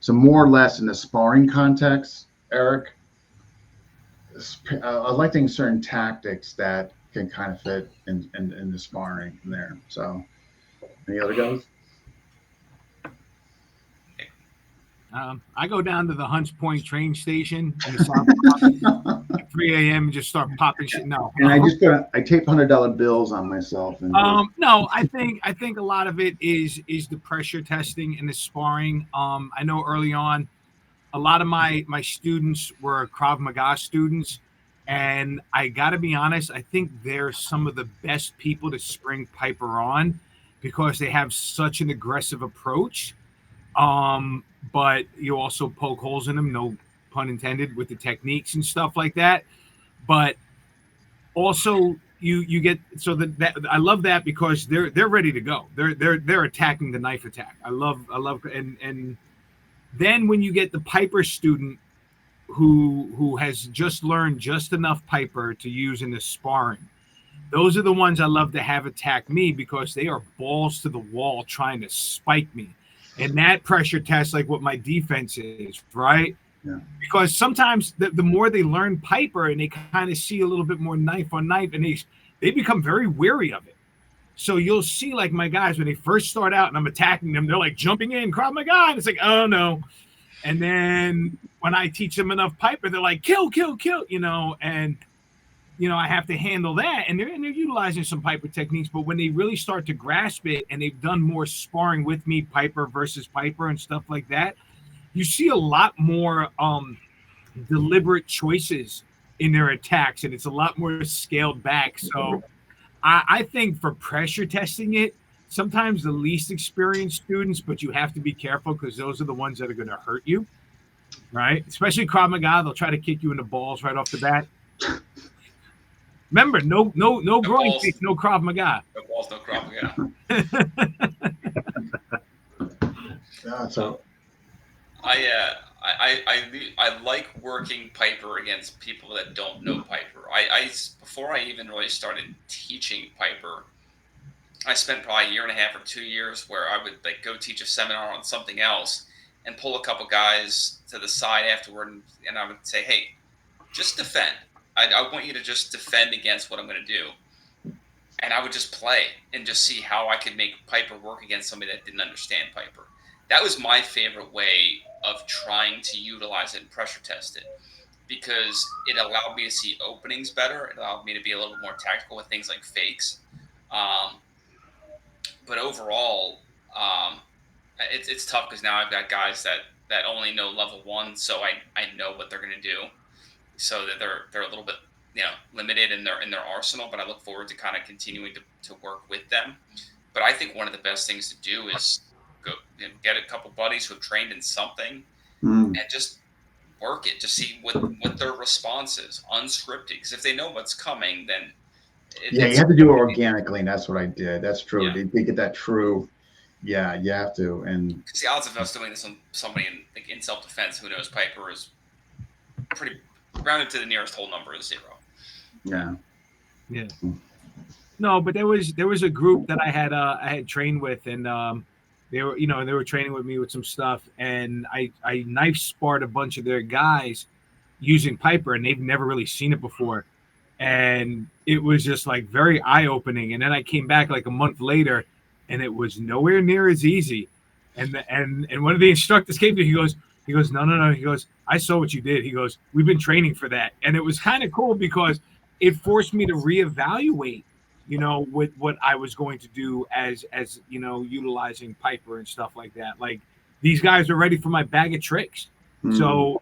more or less in the sparring context, Eric, I like thinking certain tactics that can kind of fit in the sparring in there. So any other guys? I go down to the Hunts Point train station in the South at 3 a.m. and just start popping shit. No, and I tape $100 bills on myself. And no, I think a lot of it is the pressure testing and the sparring. I know early on, a lot of my students were Krav Maga students, and I got to be honest, I think they're some of the best people to spring Piper on because they have such an aggressive approach. But you also poke holes in them, no pun intended, with the techniques and stuff like that. But also you get so that I love that because they're ready to go. They're attacking the knife attack. I love and then when you get the Piper student who has just learned just enough Piper to use in the sparring, those are the ones I love to have attack me because they are balls to the wall trying to spike me. And that pressure tests like what my defense is, right? Yeah. Because sometimes the more they learn Piper and they kind of see a little bit more knife on knife, and they become very wary of it. So you'll see like my guys when they first start out and I'm attacking them, they're like jumping in, Krav Maga, and it's like, oh no. And then when I teach them enough Piper, they're like, kill, and I have to handle that, and they're utilizing some Piper techniques. But when they really start to grasp it, and they've done more sparring with me, Piper versus Piper and stuff like that, you see a lot more deliberate choices in their attacks, and it's a lot more scaled back. So I think for pressure testing it, sometimes the least experienced students, but you have to be careful because those are the ones that are going to hurt you, right? Especially Krav Maga, they'll try to kick you in the balls right off the bat. Remember, no groin balls. kick, no Krav Maga. No balls, no Krav Maga. Yeah, so I like working Piper against people that don't know Piper. I before I even really started teaching Piper, I spent probably a year and a half or 2 years where I would like go teach a seminar on something else and pull a couple guys to the side afterward, and I would say, hey, just defend. I want you to just defend against what I'm going to do. And I would just play and just see how I could make Piper work against somebody that didn't understand Piper. That was my favorite way of trying to utilize it and pressure test it, because it allowed me to see openings better. It allowed me to be a little more tactical with things like fakes. But overall, it's tough because now I've got guys that only know level 1, so I know what they're going to do, so that they're a little bit limited in their arsenal. But I look forward to kind of continuing to work with them. But I think one of the best things to do is go get a couple buddies who have trained in something and just work it. Just see what their response is, unscripted. Because if they know what's coming, then you have to do it organically, and that's what I did. That's true. Yeah. To get that true, you have to. And because the odds of us doing this on somebody in self-defense who knows Piper is pretty rounded to the nearest whole number is 0. Yeah. No, but there was a group that I had trained with, and they were training with me with some stuff, and I knife sparred a bunch of their guys using Piper, and they've never really seen it before, and it was just like very eye-opening. And then I came back like a month later, and it was nowhere near as easy. And one of the instructors came to me, he goes, no. He goes, I saw what you did. He goes, we've been training for that. And it was kind of cool because it forced me to reevaluate, what I was going to do as utilizing Piper and stuff like that. Like, these guys are ready for my bag of tricks. So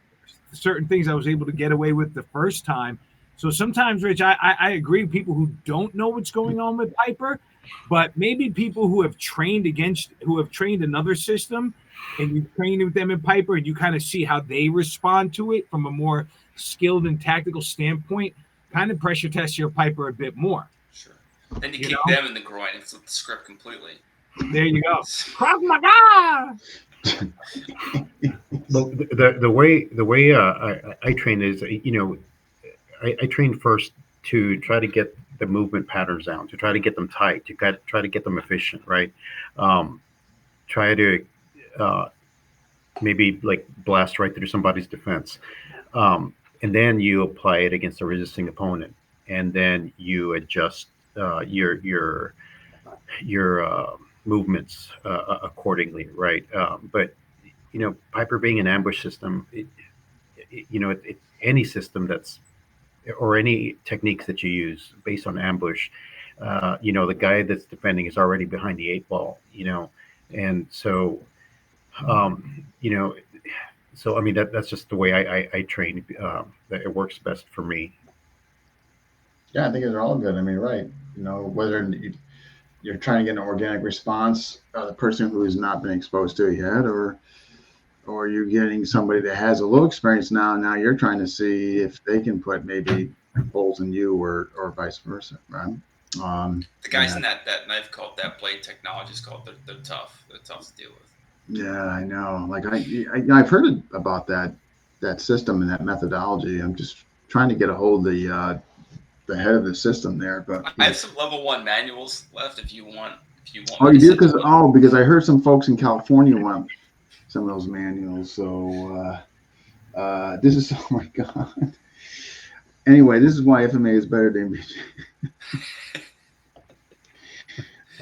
certain things I was able to get away with the first time. So sometimes, Rich, I agree with people who don't know what's going on with Piper, but maybe people who have trained another system, and you train with them in Piper, and you kind of see how they respond to it from a more skilled and tactical standpoint, kind of pressure test your Piper a bit more. Sure. Then you kick them in the groin and flip the script completely. There you go. Krav Maga! Well, the way I train is, I train first to try to get the movement patterns down, to try to get them tight, to try to get them efficient, right? Try to maybe like blast right through somebody's defense, and then you apply it against a resisting opponent, and then you adjust your movements accordingly, right? But Piper being an ambush system, any system that's or any techniques that you use based on ambush, the guy that's defending is already behind the 8 ball, and so, so I mean that's just the way I train. That it works best for me. Yeah, I think they're all good. I mean, right? Whether you're trying to get an organic response, the person who has not been exposed to it yet, or you're getting somebody that has a little experience now. Now you're trying to see if they can put maybe holes in you, or vice versa, right? The guys in that knife cult, that blade technology is called. They're tough. They're tough to deal with. Yeah, I know. Like I've heard about that system and that methodology. I'm just trying to get a hold of the head of the system there. But I have some level 1 manuals left if you want. Oh, you do? Because I heard some folks in California want some of those manuals. So this is, oh my God. Anyway, this is why FMA is better than BJ.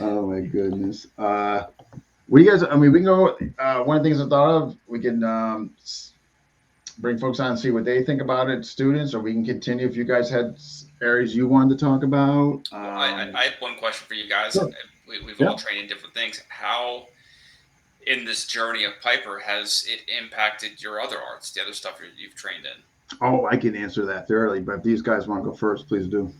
Oh my goodness. What do you guys, I mean, we can go, one of the things I thought of, we can bring folks on and see what they think about it, students, or we can continue if you guys had areas you wanted to talk about. I have one question for you guys. Sure. We've all trained in different things. How in this journey of Piper, has it impacted your other arts, the other stuff you've trained in? Oh, I can answer that thoroughly, but if these guys want to go first, please do.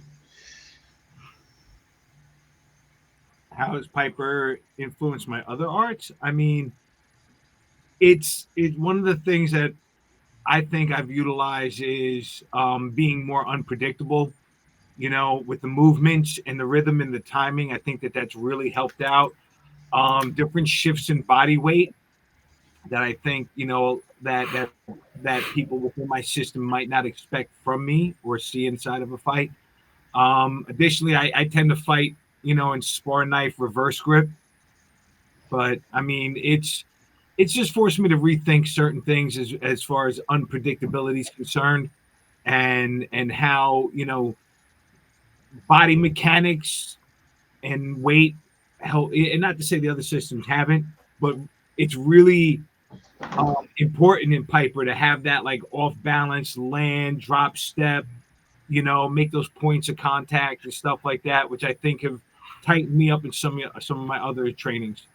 How has Piper influenced my other arts? I mean, it's one of the things that I think I've utilized is being more unpredictable. With the movements and the rhythm and the timing, I think that that's really helped out. Different shifts in body weight that I think that people within my system might not expect from me or see inside of a fight. Additionally, I tend to fight, in spar knife reverse grip, but I mean it's just forced me to rethink certain things as far as unpredictability is concerned, and how body mechanics and weight help. And not to say the other systems haven't, but it's really important in Piper to have that like off balance land, drop step, make those points of contact and stuff like that, which I think have tightened me up in some of my other trainings.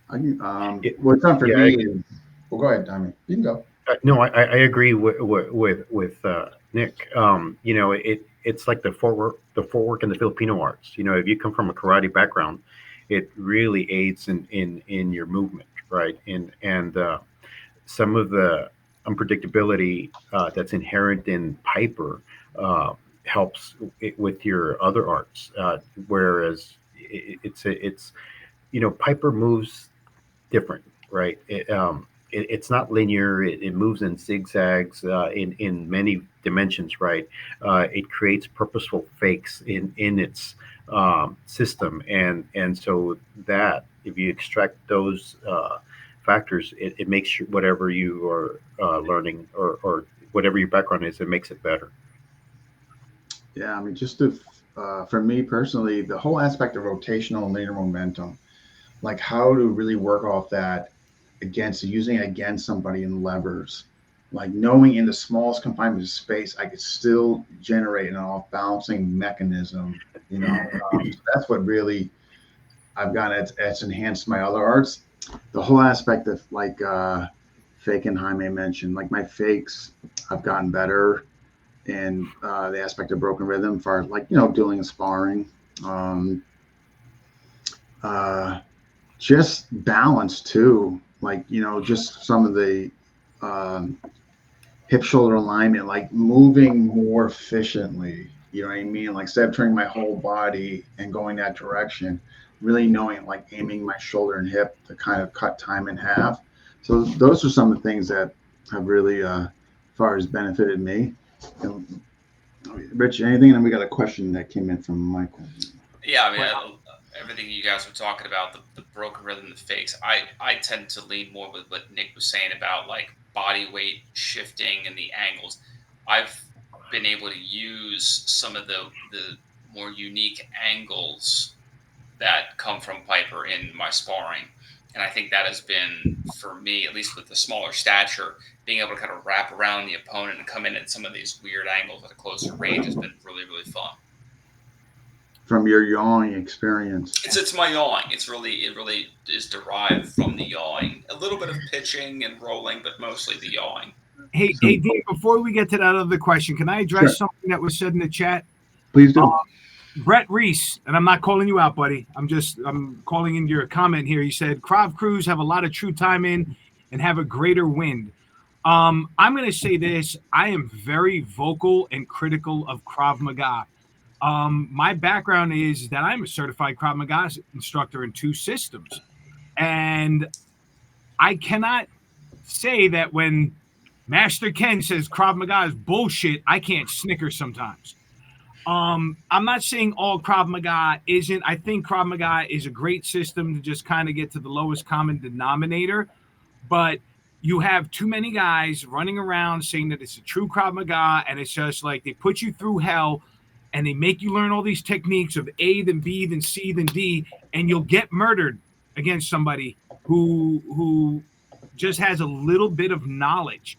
What's done for Yeah, me is, well, go ahead, Tommy. You can go. No, I agree with Nick. It's like the footwork and the Filipino arts. If you come from a karate background, it really aids in your movement, right? And some of the unpredictability that's inherent in Piper helps with your other arts. Whereas it's Piper moves different, right? It's not linear. It moves in zigzags in many dimensions, right? It creates purposeful fakes in its system, and so that if you extract those factors, it makes whatever you are learning or whatever your background is, it makes it better. Yeah, I mean, just to, for me personally, the whole aspect of rotational and linear momentum, like how to really work off that against using it against somebody in levers, like knowing in the smallest confinement of space, I could still generate an off balancing mechanism. So that's what really I've got. It's enhanced my other arts. The whole aspect of like fake and Jaime mentioned, like my fakes, I've gotten better in the aspect of broken rhythm for like dueling and sparring. Um, uh, just balance too, like just some of the um, hip shoulder alignment, like moving more efficiently. You know what I mean? Like instead of turning my whole body and going that direction, really knowing like aiming my shoulder and hip to kind of cut time in half. So those are some of the things that have really, as far as benefited me. And, Rich, anything? And then we got a question that came in from Michael. Yeah, I mean, everything you guys were talking about, the broken rhythm, the fakes, I tend to lean more with what Nick was saying about like body weight shifting and the angles. I've been able to use some of the more unique angles that come from Piper in my sparring. And I think that has been, for me, at least with the smaller stature, being able to kind of wrap around the opponent and come in at some of these weird angles at a closer range has been really, really fun. From your yawing experience. It's my yawing. It really is derived from the yawing. A little bit of pitching and rolling, but mostly the yawing. Hey, Dave, before we get to that other question, can I address something that was said in the chat? Please do. Brett Reese, and I'm not calling you out, buddy. I'm calling in your comment here. He said Krav crews have a lot of true time in and have a greater wind. I'm going to say this. I am very vocal and critical of Krav Maga. My background is that I'm a certified Krav Maga instructor in 2 systems. And I cannot say that when Master Ken says Krav Maga is bullshit, I can't snicker sometimes. I'm not saying all Krav Maga isn't. I think Krav Maga is a great system to just kind of get to the lowest common denominator. But you have too many guys running around saying that it's a true Krav Maga, and it's just like they put you through hell and they make you learn all these techniques of A, then B, then C, then D, and you'll get murdered against somebody who just has a little bit of knowledge.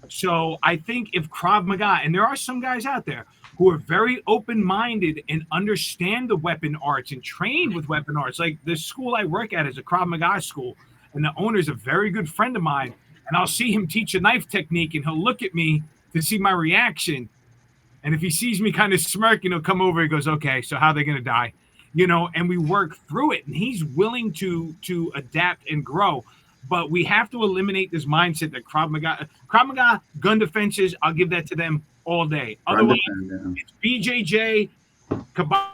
So I think if Krav Maga, and there are some guys out there who are very open-minded and understand the weapon arts and trained with weapon arts. Like the school I work at is a Krav Maga school, and the owner is a very good friend of mine. And I'll see him teach a knife technique, and he'll look at me to see my reaction. And if he sees me kind of smirking, he'll come over. He goes, "Okay, so how are they going to die?" And we work through it. And he's willing to adapt and grow. But we have to eliminate this mindset that Krav Maga gun defenses, I'll give that to them all day. Otherwise, it's BJJ, kabab,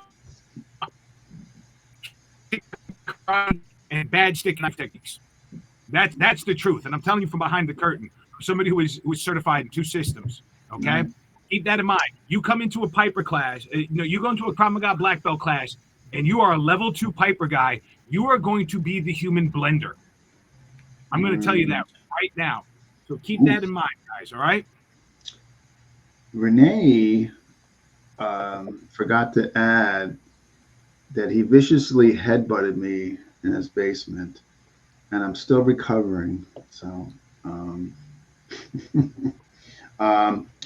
and bad stick knife techniques. That's the truth. And I'm telling you from behind the curtain, somebody who is certified in 2 systems. Okay. Mm-hmm. Keep that in mind. You come into a Piper class, you go into a Krav Maga black belt class, and you are a level 2 Piper guy. You are going to be the human blender. I'm going to tell you that right now. So keep that in mind, guys. All right. Renee forgot to add that he viciously headbutted me in his basement, and I'm still recovering. So,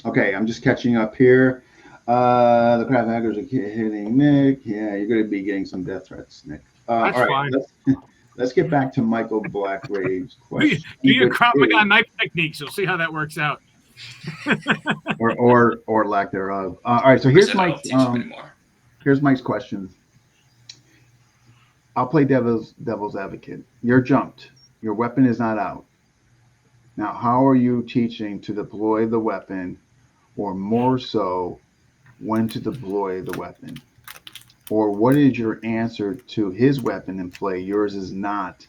okay, I'm just catching up here. The Krav hackers are hitting Nick. Yeah, you're going to be getting some death threats, Nick. That's all right, fine. Let's get back to Michael Blackrave's question. Do your Krav Maga knife techniques. You'll see how that works out. or lack thereof. All right, so here's Mike's question. I'll play devil's advocate. You're jumped. Your weapon is not out. Now, how are you teaching to deploy the weapon, or more so, when to deploy the weapon? Or what is your answer to his weapon in play? Yours is not.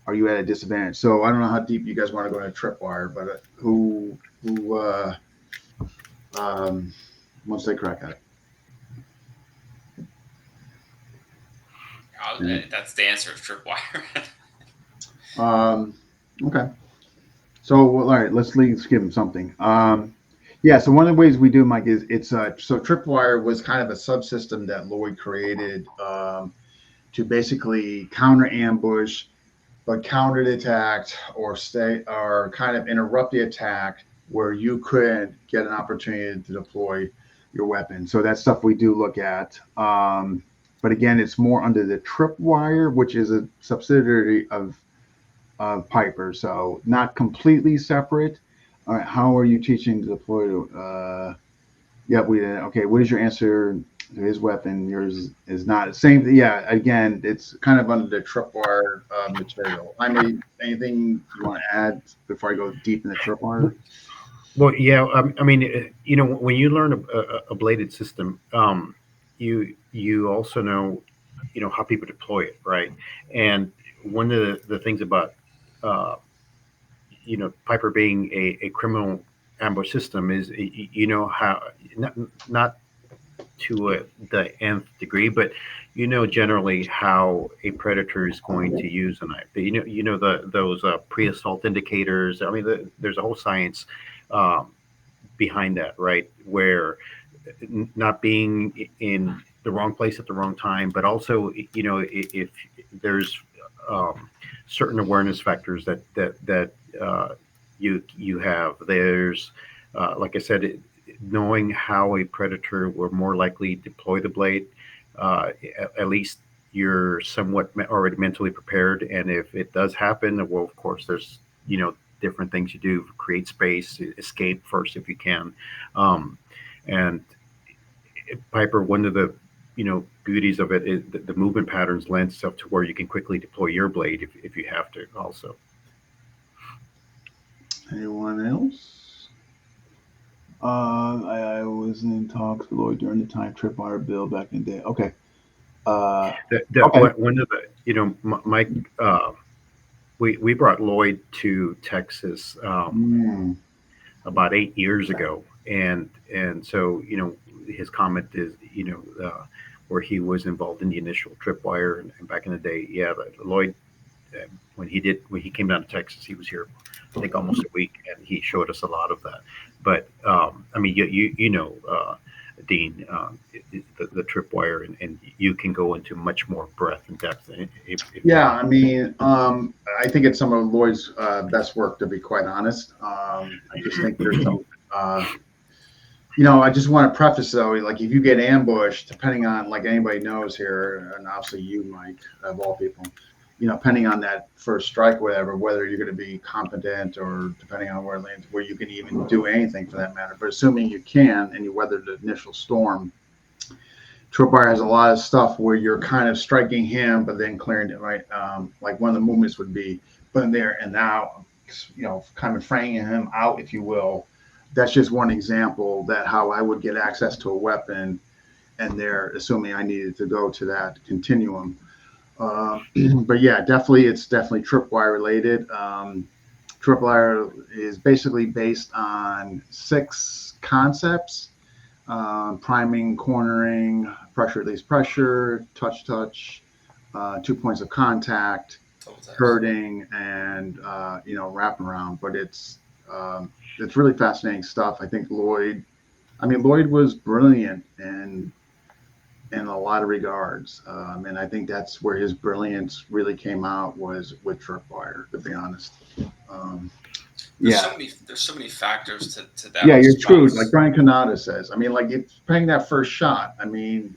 Are you at a disadvantage? So I don't know how deep you guys want to go into tripwire, but who wants to take a crack at it? That's the answer of tripwire. Okay. So all right, let's give him something. Yeah, so one of the ways we do, Mike, is it's so tripwire was kind of a subsystem that Lloyd created to basically counter ambush, but counter attack or kind of interrupt the attack where you could get an opportunity to deploy your weapon. So that's stuff we do look at. But again, it's more under the tripwire, which is a subsidiary of Piper, so not completely separate. All right, how are you teaching to deploy? Okay. What is your answer to his weapon? Yours is not. Same. Yeah. Again, it's kind of under the tripwire material. Jaime, anything you want to add before I go deep in the tripwire? Well, yeah. I mean, when you learn a bladed system, you also know, how people deploy it, right? And one of the things about Piper being a criminal ambush system is, how not to the nth degree, but generally how a predator is going to use a knife. Those pre-assault indicators. I mean, there's a whole science behind that, right? Where not being in the wrong place at the wrong time, but also, if there's certain awareness factors that you have. There's, like I said, knowing how a predator will more likely deploy the blade. At least you're somewhat already mentally prepared, and if it does happen, well, of course, there's different things you do: create space, escape first if you can, and Piper. One of the beauties of it is the movement patterns lend itself to where you can quickly deploy your blade if you have to also. Anyone else? I was in talks with Lloyd during the time tripwire build back in the day. Okay. Okay. One of the, Mike, we brought Lloyd to Texas about 8 years ago. And so, his comment is, where he was involved in the initial tripwire and back in the day. Yeah, but Lloyd, when he came down to Texas, he was here, I think, almost a week, and he showed us a lot of that. But I mean, Dean, the tripwire, and you can go into much more breadth and depth. I mean, I think it's some of Lloyd's best work, to be quite honest. I just think there's some I just want to preface though, like if you get ambushed, depending on like anybody knows here, and obviously you, Mike, of all people, depending on that first strike, or whatever, whether you're going to be competent or depending on where it lands, where you can even do anything for that matter. But assuming you can and you weather the initial storm, Tripwire has a lot of stuff where you're kind of striking him, but then clearing it, right? Like one of the movements would be putting there and now, kind of framing him out, if you will. That's just one example that how I would get access to a weapon, and they're assuming I needed to go to that continuum. But yeah, it's definitely tripwire related. Tripwire is basically based on 6 concepts: priming, cornering, pressure release pressure, touch, 2 points of contact, hurting, and wrapping around. But it's really fascinating stuff. I think Lloyd was brilliant in a lot of regards, and I think that's where his brilliance really came out, was with Tripwire, to be honest. There's so many factors to that. Yeah, you're screwed, like Brian Canada says. I mean, like it's paying that first shot. I mean,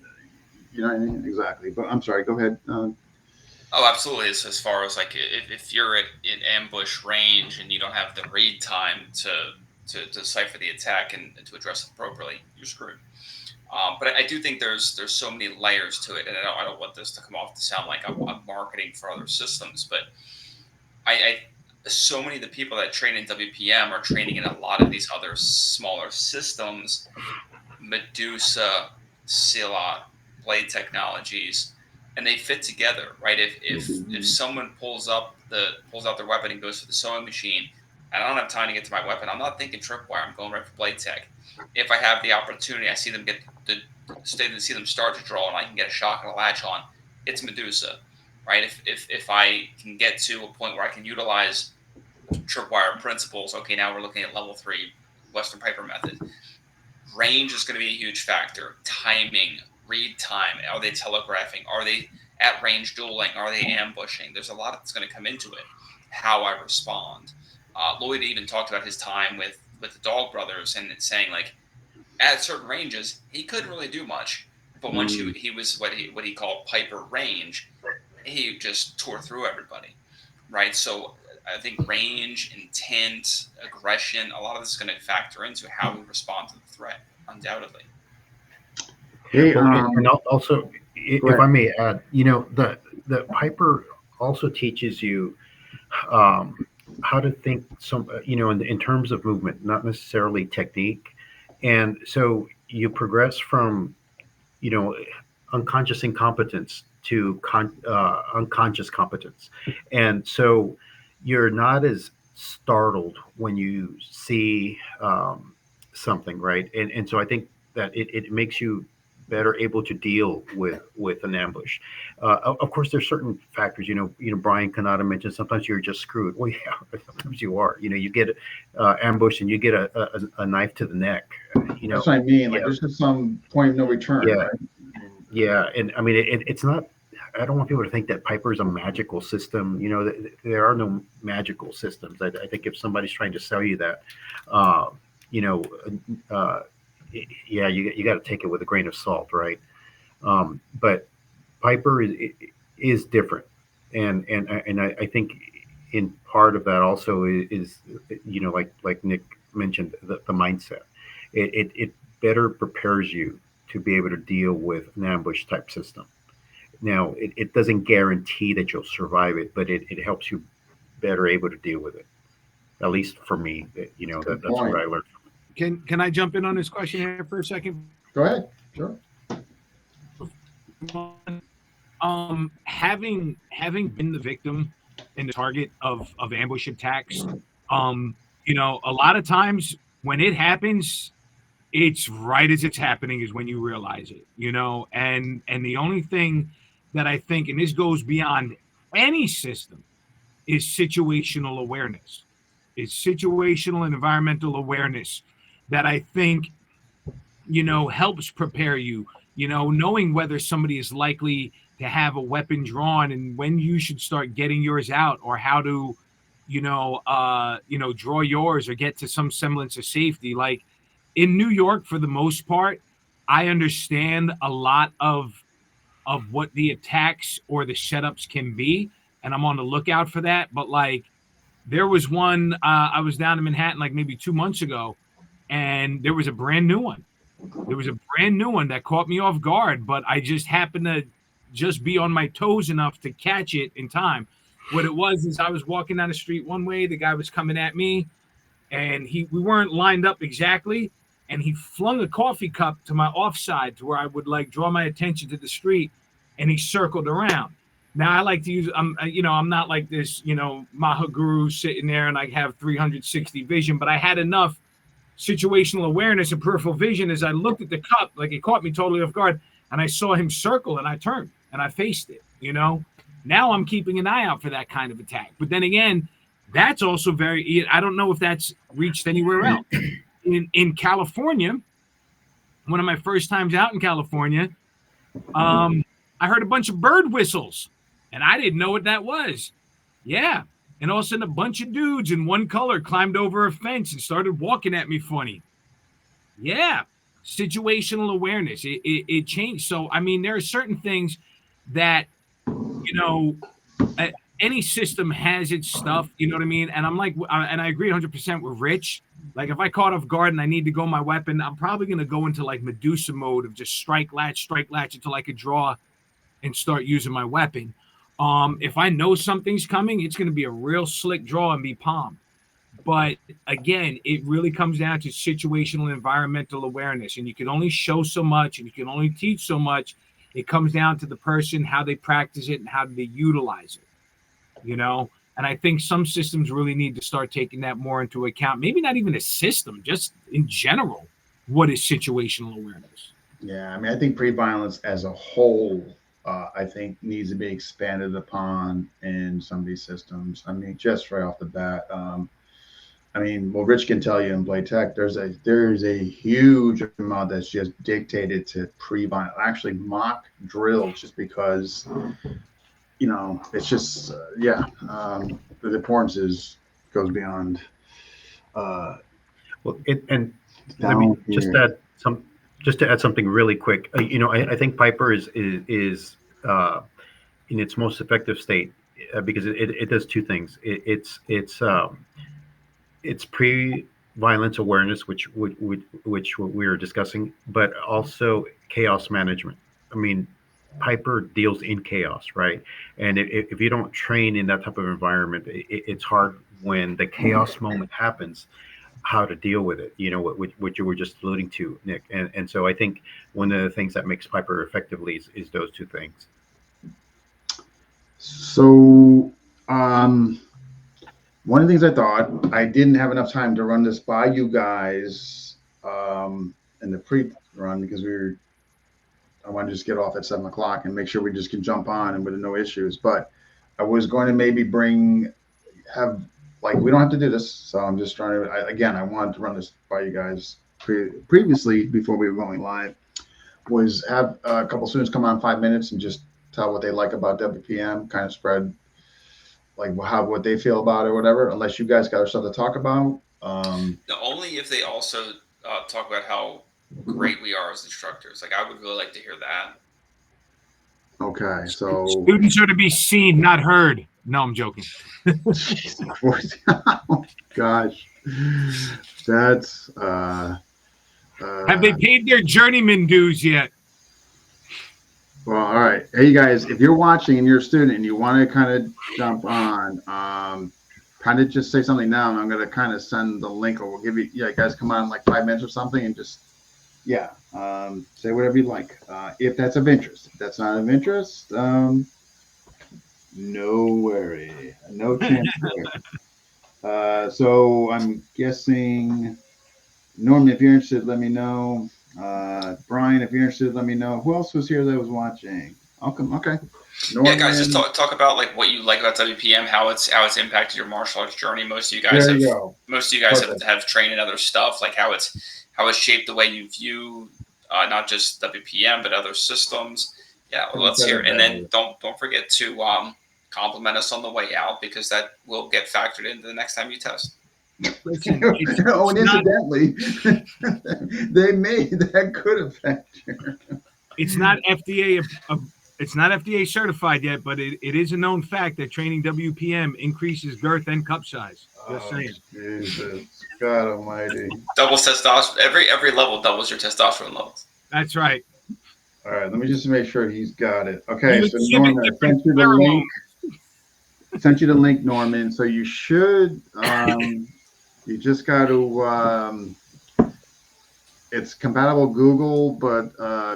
you know what I mean? Exactly. But I'm sorry. Go ahead. Oh, absolutely. As far as like if you're in ambush range and you don't have the read time to decipher the attack and to address it appropriately, you're screwed. But I do think there's so many layers to it, and I don't want this to come off to sound like I'm marketing for other systems, but I so many of the people that train in WPM are training in a lot of these other smaller systems, Medusa, Silot, Blade Technologies, and they fit together, right? If someone pulls out their weapon and goes to the sewing machine, and I don't have time to get to my weapon, I'm not thinking tripwire. I'm going right for Blade Tech. If I have the opportunity, I see them see them start to draw, and I can get a shock and a latch on, it's Medusa, right? If I can get to a point where I can utilize tripwire principles, okay, now we're looking at level 3 Western Piper method. Range is going to be a huge factor. Timing, read time. Are they telegraphing? Are they at range dueling? Are they ambushing? There's a lot that's going to come into it. How I respond. Lloyd even talked about his time with the Dog Brothers and saying, like, at certain ranges he couldn't really do much, but once he was what he called Piper range, he just tore through everybody, right? So I think range, intent, aggression, a lot of this is going to factor into how we respond to the threat, undoubtedly. Hey, and also, if I may add, the Piper also teaches you how to think in terms of movement, not necessarily technique. And so you progress from, unconscious incompetence to unconscious competence. And so you're not as startled when you see something, right? And so I think that it makes you better able to deal with an ambush. Of course, there's certain factors. Brian Canada mentioned sometimes you're just screwed. Well, yeah, sometimes you are. You get ambushed and you get a knife to the neck. That's what I mean. Like there's just some point of no return. Yeah, right? Yeah, and I mean it's not. I don't want people to think that Piper is a magical system. There are no magical systems. I think if somebody's trying to sell you that, you know, yeah, you got to take it with a grain of salt, right? But Piper is different, and I think in part of that also is like Nick mentioned the mindset. It better prepares you to be able to deal with an ambush type system. Now, it doesn't guarantee that you'll survive it, but it helps you better able to deal with it. At least for me, that's what I learned. Can I jump in on this question here for a second? Go ahead. Sure. Having been the victim and the target of ambush attacks, a lot of times when it happens, it's right as it's happening is when you realize it, and the only thing that I think, and this goes beyond any system, is situational awareness. It's situational and environmental awareness that I think, helps prepare you, knowing whether somebody is likely to have a weapon drawn and when you should start getting yours out, or how to, draw yours or get to some semblance of safety. Like, in New York, for the most part, I understand a lot of what the attacks or the setups can be, and I'm on the lookout for that. But like, there was one I was down in Manhattan like maybe 2 months ago, and there was a brand new one. There was a brand new one that caught me off guard, but I just happened to just be on my toes enough to catch it in time. What it was is I was walking down the street one way, the guy was coming at me, and we weren't lined up exactly, and he flung a coffee cup to my offside to where I would like draw my attention to the street, and he circled around. Now I like to use I'm not like this Maha guru sitting there and I have 360 vision, but I had enough situational awareness and peripheral vision as I looked at the cup, like it caught me totally off guard, and I saw him circle, and I turned and I faced it. Now I'm keeping an eye out for that kind of attack. But then again, that's also very. I don't know if that's reached anywhere else. In California, one of my first times out in California, I heard a bunch of bird whistles, and I didn't know what that was. Yeah. And all of a sudden, a bunch of dudes in one color climbed over a fence and started walking at me funny. Yeah. Situational awareness. It changed. So, I mean, there are certain things that, any system has its stuff, you know what I mean? And I'm like, and I agree 100% with Rich. Like, if I caught off guard and I need to go my weapon, I'm probably going to go into like Medusa mode of just strike latch until I could draw and start using my weapon. If I know something's coming, it's going to be a real slick draw and be palmed. But again, it really comes down to situational environmental awareness, and you can only show so much and you can only teach so much. It comes down to the person, how they practice it and how they utilize it, And I think some systems really need to start taking that more into account. Maybe not even a system, just in general, what is situational awareness? Yeah, I mean, I think pre-violence as a whole, I think needs to be expanded upon in some of these systems. I mean, just right off the bat, well, Rich can tell you in Blade Tech, there's a huge amount that's just dictated to pre-violence, actually mock drills, just because, it's just, the importance goes beyond. Well, and let me just to add something really quick. I think Piper is in its most effective state because it does two things. It's pre-violence awareness, which we were discussing, but also chaos management. I mean, Piper deals in chaos, right? And if you don't train in that type of environment, it's hard when the chaos moment happens how to deal with it. What you were just alluding to, Nick. And so I think one of the things that makes Piper effectively is those two things. So, one of the things I thought, I didn't have enough time to run this by you guys in the pre-run because I wanted to just get off at 7:00 and make sure we just can jump on and with no issues. But I was going to maybe we don't have to do this. So I'm just trying to, I wanted to run this by you guys previously before we were going live, was have a couple students come on 5 minutes and just tell what they like about WPM, kind of spread like what they feel about it or whatever, unless you guys got stuff to talk about. Only if they also talk about how great we are as instructors. Like, I would really like to hear that. Okay, so students are to be seen, not heard. No, I'm joking. Oh, gosh, that's have they paid their journeyman dues yet? Well, all right. Hey, guys, if you're watching and you're a student and you want to kind of jump on, kind of just say something now, and I'm going to kind of send the link, or we'll give you, guys come on in like 5 minutes or something and just, say whatever you like. If that's of interest. If that's not of interest, no worry. No chance there. So I'm guessing, Norman, if you're interested, let me know. Brian, if you're interested, let me know. Who else was here that was watching? Okay. Norman. Yeah, guys, just talk about like what you like about WPM, how it's impacted your martial arts journey. Most of you guys have trained in other stuff, like how it's shaped the way you view not just WPM but other systems. Yeah, well, let's hear it. And then don't forget to compliment us on the way out, because that will get factored into the next time you test. Listen, Oh, and it's not incidentally, that could affect you. it's not it's not FDA certified yet, but it is a known fact that training WPM increases girth and cup size. Just Oh, saying. Jesus, God Almighty! Doubles testosterone. Every level doubles your testosterone levels. That's right. All right, let me just make sure he's got it. Okay, You so exhibit Norman, I different sent you the link. pheromones. Sent you the link, Norman. So you should. You just got to. It's compatible Google, but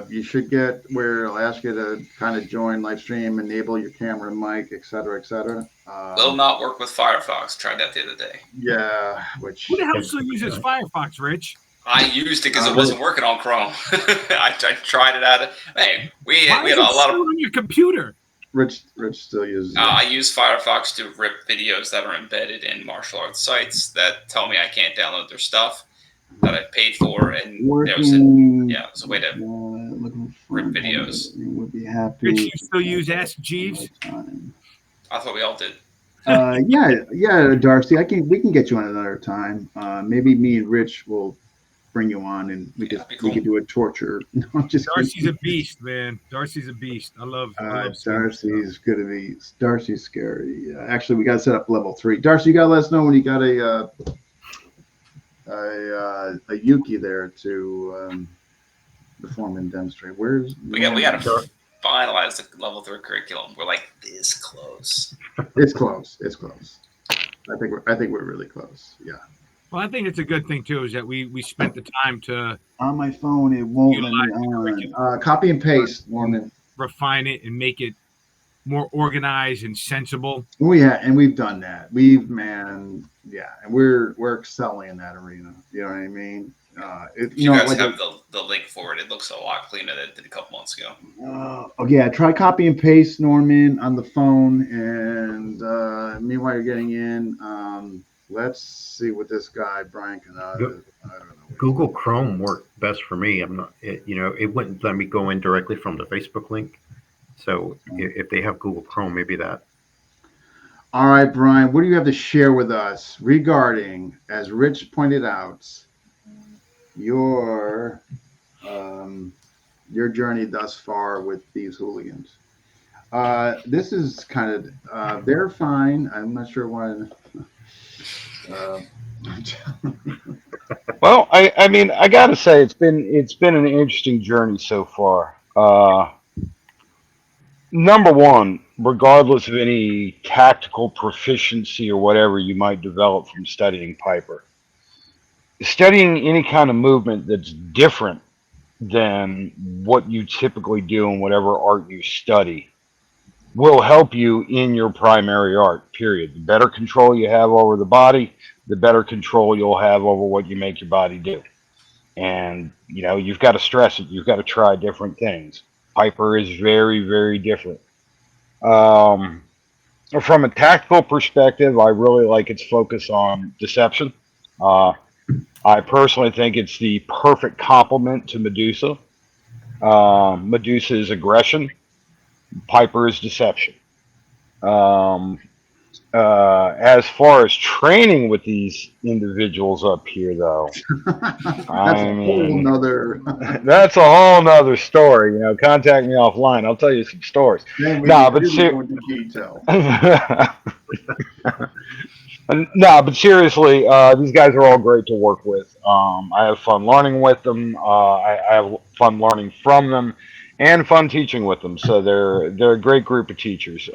you should get where it'll ask you to kind of join live stream, enable your camera, mic, et cetera, et cetera. Will not work with Firefox. Tried that the other day. Yeah, which Who the hell still uses Firefox, Rich? I used it because it wasn't working on Chrome. I tried it out. Hey, we Why had is a it lot still of. on your computer? Rich still uses it. I use Firefox to rip videos that are embedded in martial arts sites that tell me I can't download their stuff that I paid for, and there's a way to rip videos. Would be happy. Rich, you still use Ask Jeeves? I thought we all did. Yeah, Darcy. We can get you on another time. Maybe me and Rich will bring you on, and we could do a torture. No, I'm just Darcy's kidding. a beast, man. Darcy's a beast. I love Darcy's gonna be. Darcy's scary. Actually, we got to set up level 3. Darcy, you gotta let us know when you got a Yuki there to perform and demonstrate. Where's we got to finalize the level 3 curriculum. We're like this close. It's close. It's close. I think we're really close. Yeah. Well, I think it's a good thing too, is that we spent the time to on my phone. It won't let me on. Copy and paste, Norman. Refine it and make it more organized and sensible. Oh yeah, and we've done that. And we're excelling in that arena. You know what I mean? You guys have the link for it. It looks a lot cleaner than it did a couple months ago. Try copy and paste, Norman, on the phone, and meanwhile you're getting in. Let's see what this guy Brian can. I don't know. Google Chrome worked best for me. It wouldn't let me go in directly from the Facebook link. So if they have Google Chrome, maybe that. All right, Brian, what do you have to share with us regarding, as Rich pointed out, your journey thus far with these hooligans? This is kind of they're fine. I'm not sure why. Well, I mean, I gotta say it's been an interesting journey so far. Number one, regardless of any tactical proficiency or whatever you might develop from studying Piper, studying any kind of movement that's different than what you typically do in whatever art you study will help you in your primary art, period. The better control you have over the body, the better control you'll have over what you make your body do. And, you've got to stress it. You've got to try different things. Piper is very, very different. From a tactical perspective, I really like its focus on deception. I personally think it's the perfect complement to Medusa. Medusa is aggression. Piper is deception. As far as training with these individuals up here, though, that's a whole nother story. Contact me offline. I'll tell you some stories. But seriously, these guys are all great to work with. I have fun learning with them. I have fun learning from them, and fun teaching with them. So they're a great group of teachers,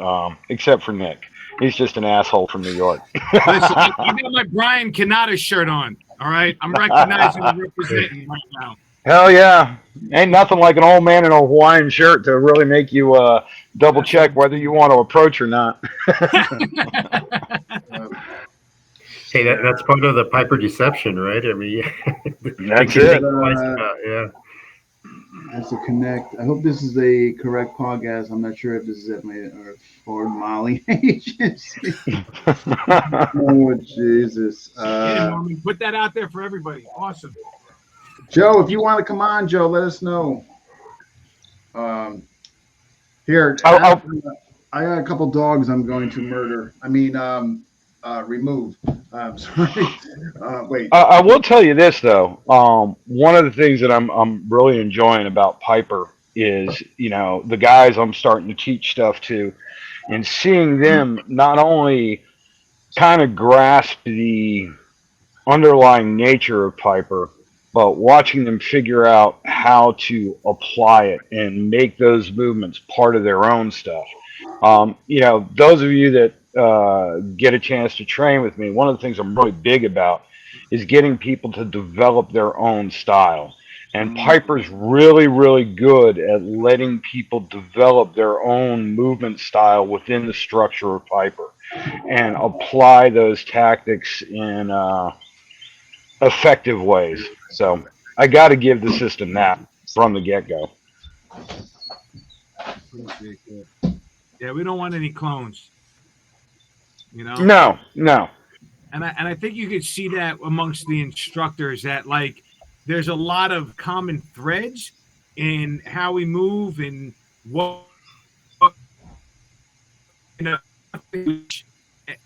except for Nick. He's just an asshole from New York. Listen, I got my Brian Canada shirt on. All right, I'm recognizing and representing right now. Hell yeah! Ain't nothing like an old man in a Hawaiian shirt to really make you double check whether you want to approach or not. Hey, that's part of the Piper deception, right? I mean, that's it. Yeah. As to connect, I hope this is a correct podcast. I'm not sure if this is at my Ford Molly agency. Oh Jesus! Norman, put that out there for everybody. Awesome. Joe, if you want to come on, Joe, let us know. Here, I got a couple dogs I'm going to murder. Remove. I'm sorry. Wait. I will tell you this though. One of the things that I'm really enjoying about Piper is, the guys I'm starting to teach stuff to, and seeing them not only kind of grasp the underlying nature of Piper, but watching them figure out how to apply it and make those movements part of their own stuff. Those of you that get a chance to train with me, one of the things I'm really big about is getting people to develop their own style. And Piper's really, really good at letting people develop their own movement style within the structure of Piper and apply those tactics in effective ways. So I got to give the system that from the get go. Appreciate that. Yeah, we don't want any clones. No, no. And I think you could see that amongst the instructors that like there's a lot of common threads in how we move and what you know,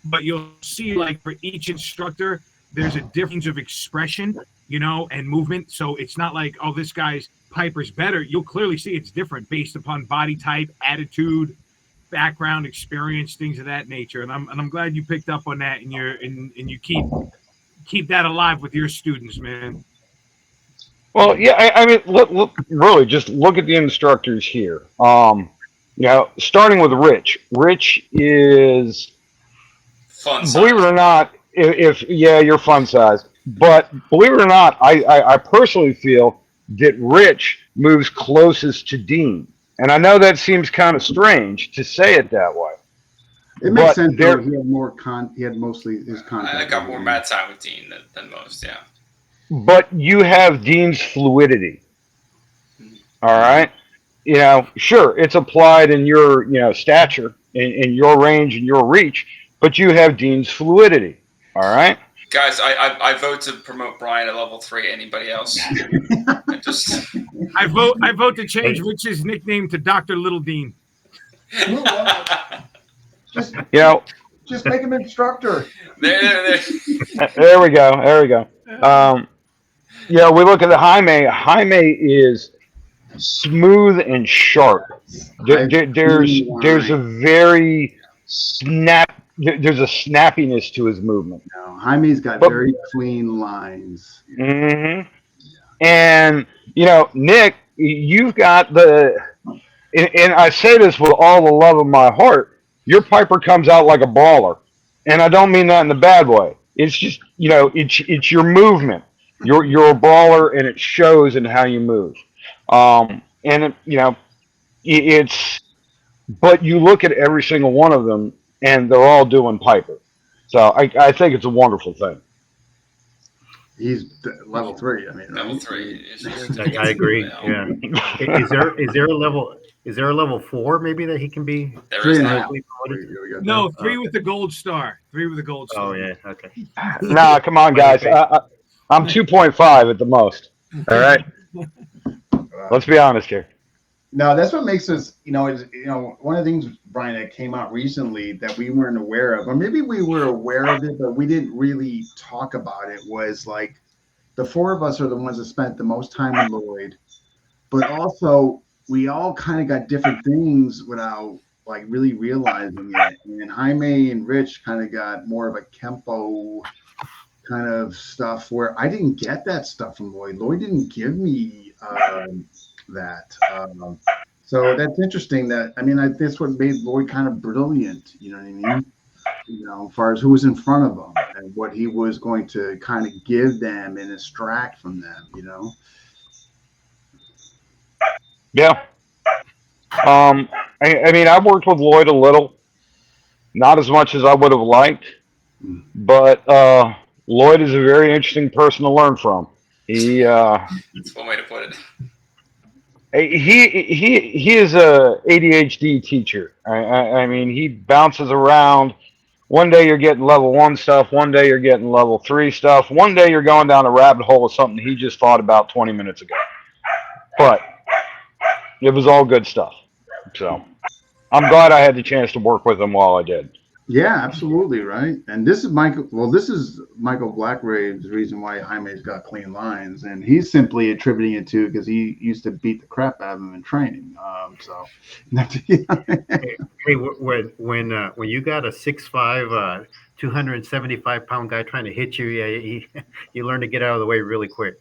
but you'll see like for each instructor there's a difference of expression, and movement. So it's not like, oh, this guy's Piper's better. You'll clearly see it's different based upon body type, attitude, background, experience, things of that nature. And I'm glad you picked up on that and you keep that alive with your students, man. Well, yeah, I mean, look, really, just look at the instructors here. Starting with Rich. Rich is, Fun believe it size. or not, if yeah, you're fun size. But believe it or not, I personally feel that Rich moves closest to Dean. And I know that seems kind of strange to say it that way. It makes But sense though. there, He had more he had mostly his contact. I got more mat time with Dean than most. Yeah. but you have Dean's fluidity. All right. Sure, it's applied in your, stature, in your range and your reach, but you have Dean's fluidity. All right. Guys, I vote to promote Brian at level 3. Anybody else? I vote to change Rich's nickname to Dr. Little Dean. Just, You know, just make him instructor. there. there we go. There we go. We look at the Jaime. Jaime is smooth and sharp. There's a very there's a snappiness to his movement. No, Jaime's got very clean lines. Mm-hmm. And Nick, you've got and I say this with all the love of my heart. Your Piper comes out like a brawler, and I don't mean that in a bad way. It's just it's your movement. You're a brawler, and it shows in how you move. And it's but you look at every single one of them, and they're all doing Piper. So I think it's a wonderful thing. He's level 3. I mean, Level right? 3. I agree. Yeah. Is there a level 4 maybe that he can be? There Three is and a now. half. No, 3 with the gold star. 3 with the gold star. Oh yeah. Okay. Nah, come on, guys. I'm 2.5 at the most. All right. Let's be honest here. No, that's what makes us, one of the things, Brian, that came out recently that we weren't aware of, or maybe we were aware of it, but we didn't really talk about it, was like the 4 of us are the ones that spent the most time with Lloyd, but also we all kind of got different things without like really realizing it. And Jaime and Rich kind of got more of a Kempo kind of stuff where I didn't get that stuff from Lloyd. Lloyd didn't give me that. So that's interesting. That's what made Lloyd kind of brilliant. You know what I mean? As far as who was in front of him and what he was going to kind of give them and extract from them. Yeah. I've worked with Lloyd a little, not as much as I would have liked, but Lloyd is a very interesting person to learn from. That's one way to put it. He is a ADHD teacher. He bounces around. One day you're getting level 1 stuff. One day you're getting level 3 stuff. One day you're going down a rabbit hole of something he just thought about 20 minutes ago. But it was all good stuff. So I'm glad I had the chance to work with him while I did. Yeah, absolutely, right. And this is Michael. Well, this is Michael Blackrave's reason why Jaime's got clean lines, and he's simply attributing it to because he used to beat the crap out of him in training. So, Hey, when you got a 6'5", 275-pound guy trying to hit you, yeah, you learn to get out of the way really quick.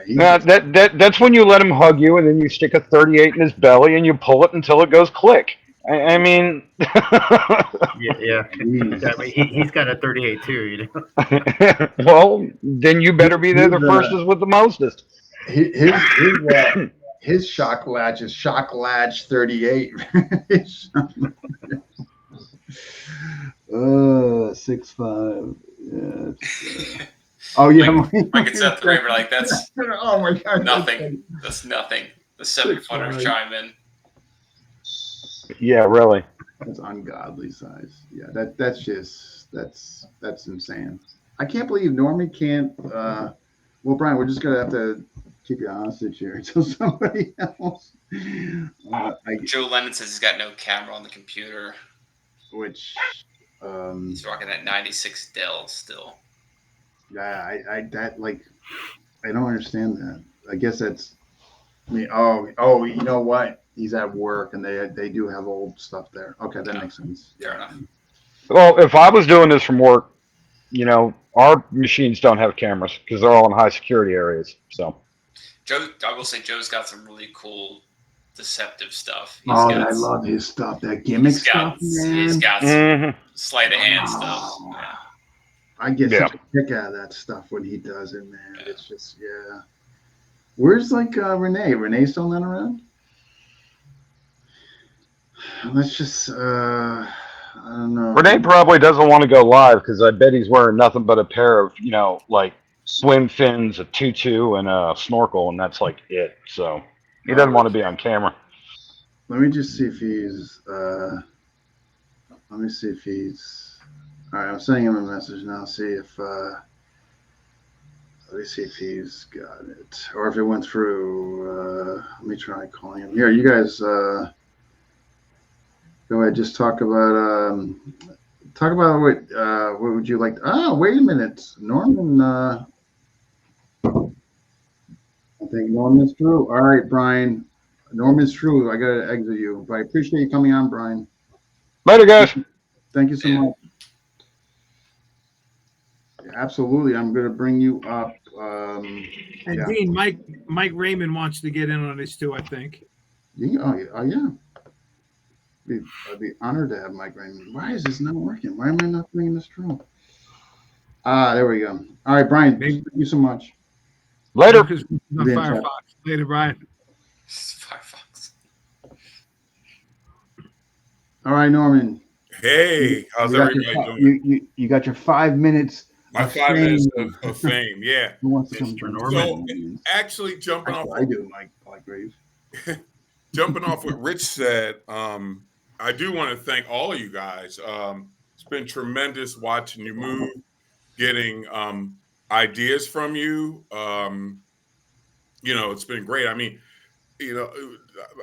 yeah, That's when you let him hug you, and then you stick a 38 in his belly, and you pull it until it goes click. I mean, Yeah, yeah. he's, I mean, he's got a 38 too. well, then you better be there he's the firstest with the mostest. his shock latch is shock latch 38. 6'5". Yeah, oh yeah, Mike and Seth Raven, like that's oh my god, nothing. That's nothing. The 7-footers 6'5". chime in. Yeah, really. That's ungodly size. Yeah, that's insane. I can't believe Norman can't. Well, Brian, we're just gonna have to keep you hostage here until somebody else. Joe Lennon says he's got no camera on the computer. Which He's rocking that 96 Dell still. yeah, I don't understand that. I guess that's. I mean, oh, you know what? He's at work, and they do have old stuff there. Okay, that makes sense. Fair enough. Well, if I was doing this from work, our machines don't have cameras because they're all in high security areas. So, Joe, I will say Joe's got some really cool deceptive stuff. I love his stuff. That gimmick stuff, man. He's got some sleight of hand stuff. Yeah. I get such a kick out of that stuff when he does it, man. Yeah. It's just Where's Renee? Renee's still not around? Let's just I don't know. Renee probably doesn't want to go live because I bet he's wearing nothing but a pair of swim fins, a tutu, and a snorkel, and that's like it. So he doesn't want to be on camera. Let me just see if he's. Let me see if he's. All right, I'm sending him a message now. See if. Let me see if he's got it, or if it went through. Let me try calling him. Here, you guys. Go ahead. Just talk about. What would you like? Wait a minute, Norman. I think Norman's through. All right, Brian. Norman's through. I gotta exit you, but I appreciate you coming on, Brian. Later, guys. Thank you so much. Absolutely, I'm gonna bring you up. And Dean, Mike Raymond wants to get in on this too, I think. Yeah, yeah. I'd be honored to have Mike Raymond. Why is this not working? Why am I not bringing this through? There we go. All right, Brian. Thank you so much. Later. Firefox. Later, Brian. Firefox. All right, Norman. Hey, how's everybody doing? You got your 5 minutes. My 5 minutes of fame, yeah. Who wants to Mr. come? Norman. So, actually, jumping off. I do, Mike Graves. Jumping off what Rich said, I do want to thank all of you guys. It's been tremendous watching you move, getting ideas from you. It's been great. I mean,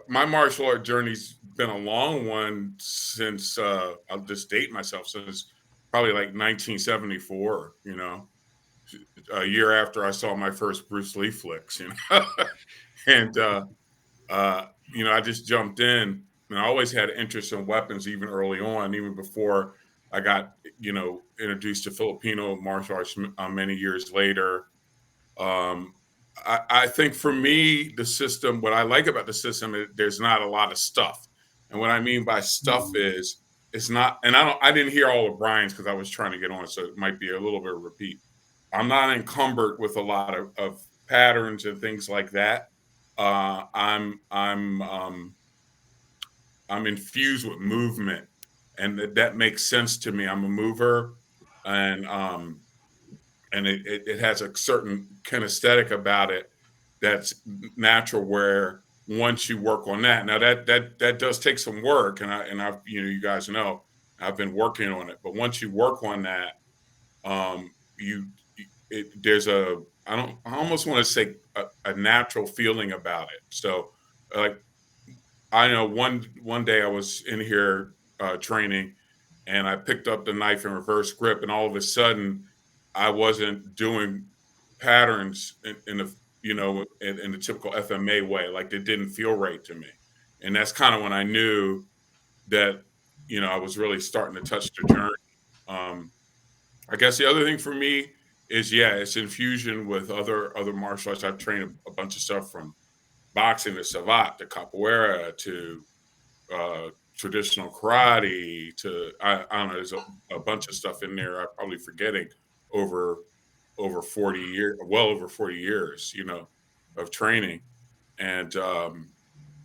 my martial art journey's been a long one since I'll just date myself since probably like 1974. A year after I saw my first Bruce Lee flicks. And I just jumped in, and I always had interest in weapons even early on, even before I got introduced to Filipino martial arts many years later. I think for me, the system, what I like about the system is there's not a lot of stuff. And what I mean by stuff is it's not, and I didn't hear all of Brian's because I was trying to get on, so it might be a little bit of repeat. I'm not encumbered with a lot of patterns and things like that. I'm infused with movement, and that makes sense to me. I'm a mover, and it has a certain kinesthetic about it that's natural. Where once you work on that, now that does take some work, and I you guys know I've been working on it. But once you work on that, there's I almost want to say a natural feeling about it. So like I know one day I was in here training, and I picked up the knife in reverse grip, and all of a sudden, I wasn't doing patterns in the in the typical FMA way. Like it didn't feel right to me, and that's kind of when I knew that I was really starting to touch the journey. Um, I guess the other thing for me is it's infusion with other martial arts. I've trained a bunch of stuff from boxing to savate to capoeira to traditional karate to I don't know. There's a bunch of stuff in there. I'm probably forgetting over over 40 years, well over 40 years, of training, and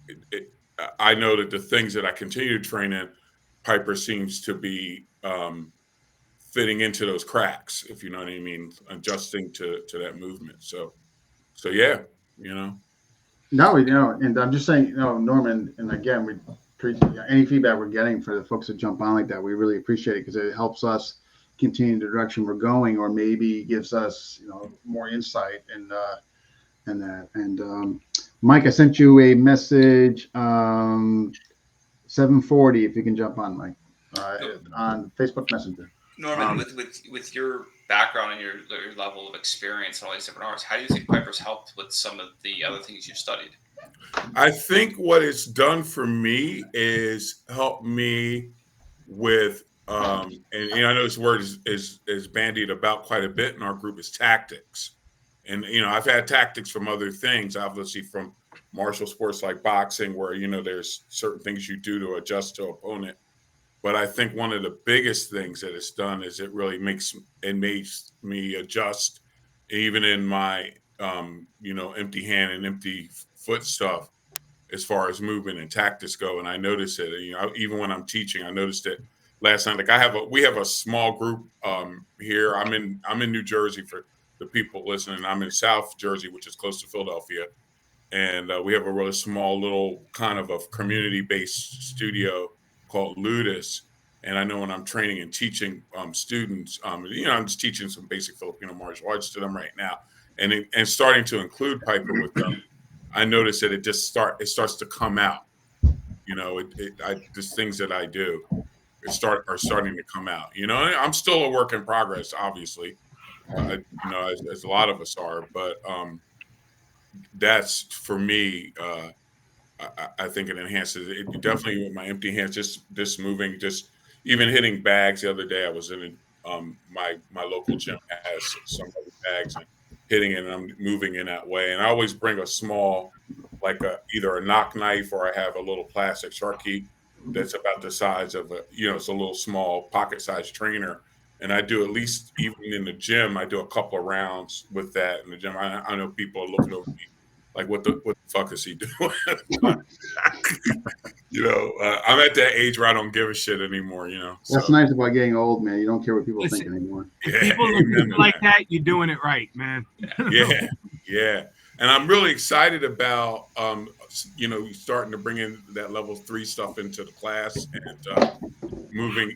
it, it, I know that the things that I continue to train in, Piper seems to be fitting into those cracks, if you know what I mean, adjusting to that movement. So yeah, you know. No, and I'm just saying, Norman, and again, any feedback we're getting for the folks that jump on like that, we really appreciate it because it helps us continue the direction we're going, or maybe gives us, more insight and that. And Mike, I sent you a message, 7:40. If you can jump on, Mike, on Facebook Messenger. Norman, with your background and your level of experience and all these different arts, how do you think Piper's helped with some of the other things you studied? I think what it's done for me is help me with and I know this word is bandied about quite a bit in our group, is tactics. And I've had tactics from other things, obviously from martial sports like boxing, where there's certain things you do to adjust to opponent. But I think one of the biggest things that it's done is it really makes me adjust, even in my empty hand and empty foot stuff, as far as movement and tactics go. And I notice it, even when I'm teaching, I noticed it last night. Like we have a small group here. I'm in New Jersey for the people listening. I'm in South Jersey, which is close to Philadelphia. And we have a really small little kind of a community-based studio called Ludus. And I know when I'm training and teaching students, I'm just teaching some basic Filipino martial arts to them right now, and starting to include Piper with them. I notice that it starts to come out. These things that I do are starting to come out. I'm still a work in progress, obviously, as a lot of us are, but that's for me. I think it enhances it definitely with my empty hands. Just moving, just even hitting bags. The other day, I was in my local gym has some other bags and hitting it, and I'm moving in that way. And I always bring a small, like either a knock knife, or I have a little plastic Sharky that's about the size of it's a little small pocket-sized trainer. And I do, at least even in the gym, I do a couple of rounds with that in the gym. I know people are looking over me like, what the fuck is he doing? I'm at that age where I don't give a shit anymore. That's nice about getting old, man. You don't care what people think anymore. Yeah, people look like that, you're doing it right, man. Yeah. And I'm really excited about starting to bring in that level 3 stuff into the class, and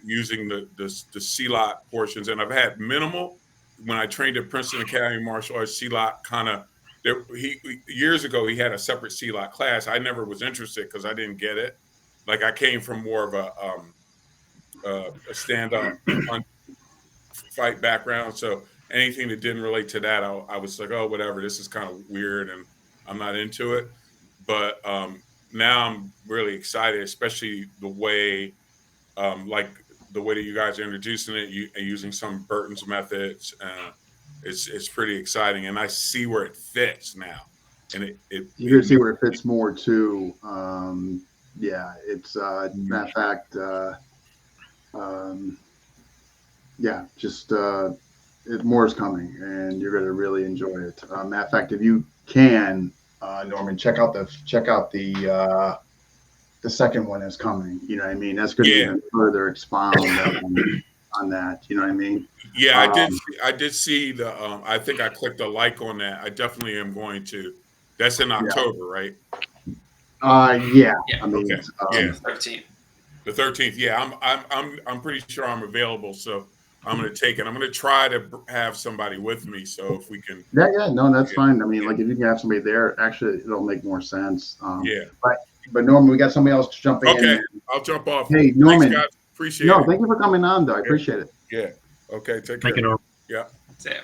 using the CLOT portions. And I've had minimal when I trained at Princeton Academy of Martial Arts. CLOT kind of years ago, he had a separate CLOT class. I never was interested because I didn't get it. Like, I came from more of a stand-up fight background, so anything that didn't relate to that, I was like, oh, whatever. This is kind of weird, and I'm not into it. But now I'm really excited, especially the way, like the way that you guys are introducing it, using some Burton's methods. It's pretty exciting, and I see where it fits now. And you're gonna see where it fits more too. It's matter of fact, more is coming, and you're gonna really enjoy it. Matter of fact, if you can, Norman, check out the second one is coming. You know what I mean? That's going to even further expound on that. You know what I mean? Yeah, I did see the. I think I clicked a like on that. I definitely am going to. That's in October, right? Yeah. I mean, okay. 13th. The 13th. Yeah, I'm pretty sure I'm available, so I'm going to take it. I'm going to try to have somebody with me, so if we can. Yeah. No, that's fine. I mean, like if you can have somebody there, actually, it'll make more sense. But Norman, we got somebody else to jump in. Okay, I'll jump off. Hey, Norman. Thanks, guys, Appreciate No, it. thank you for coming on, though. I appreciate it. Yeah. Okay. Take Thank care. you, Norm. Yeah. Sam.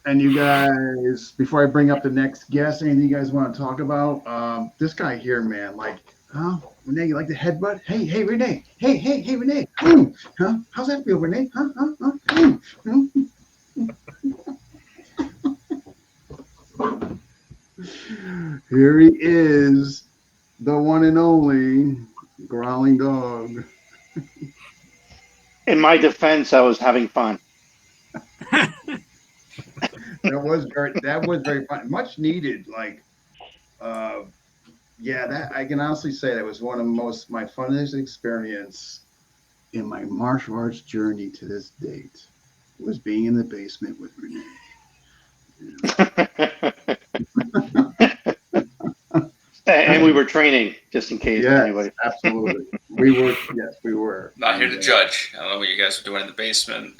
And you guys, before I bring up the next guest, anything you guys want to talk about? This guy here, man, like, huh? Renee, you like the headbutt? Hey, Renee. Hey, Renee. Huh? How's that feel, Renee? Huh? Here he is, the one and only growling dog. In my defense, I was having fun. That was very fun. Much needed. Like, yeah, that I can honestly say that was one of my funnest experience in my martial arts journey to this date. Was being in the basement with Renee. And we were training, just in case Yes, anybody. absolutely. We were. Yes, we were. Not here to judge. I don't know what you guys were doing in the basement.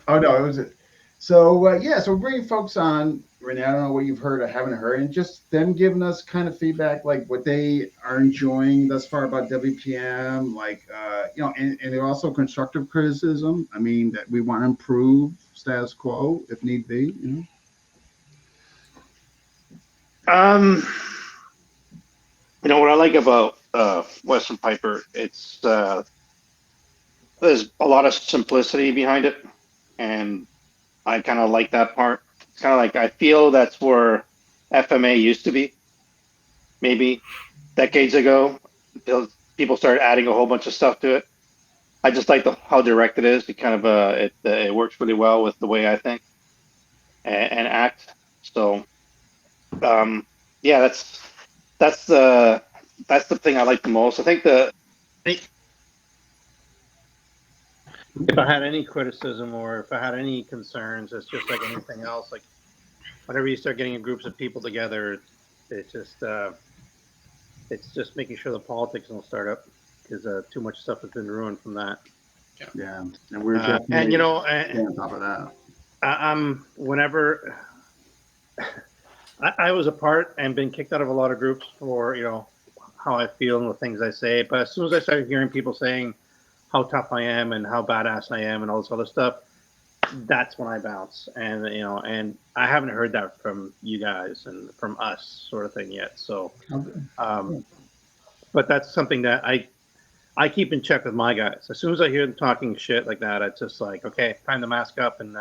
Oh no, it was it. So yeah, so we're bringing folks on, Renee. I don't know what you've heard or haven't heard, and just them giving us kind of feedback, like what they are enjoying thus far about WPM, like and they're also constructive criticism. I mean that we want to improve status quo if need be. What I like about Western Piper, it's there's a lot of simplicity behind it, and I kind of like that part. It's kind of like I feel that's where FMA used to be, maybe decades ago. People started adding a whole bunch of stuff to it. I just like how direct it is. It kind of it works really well with the way I think and act. So yeah, that's the that's the thing I like the most. I think if I had any criticism or if I had any concerns, it's just like anything else. Like whenever you start getting groups of people together, it's just making sure the politics don't start up because too much stuff has been ruined from that. Yeah, and we're and on top of that. I'm whenever I was a part and been kicked out of a lot of groups for how I feel and the things I say. But as soon as I started hearing people saying how tough I am and how badass I am and all this other stuff, that's when I bounce. And and I haven't heard that from you guys and from us, sort of thing yet. So, but that's something that I keep in check with my guys. As soon as I hear them talking shit like that, it's just like, okay, time to mask up and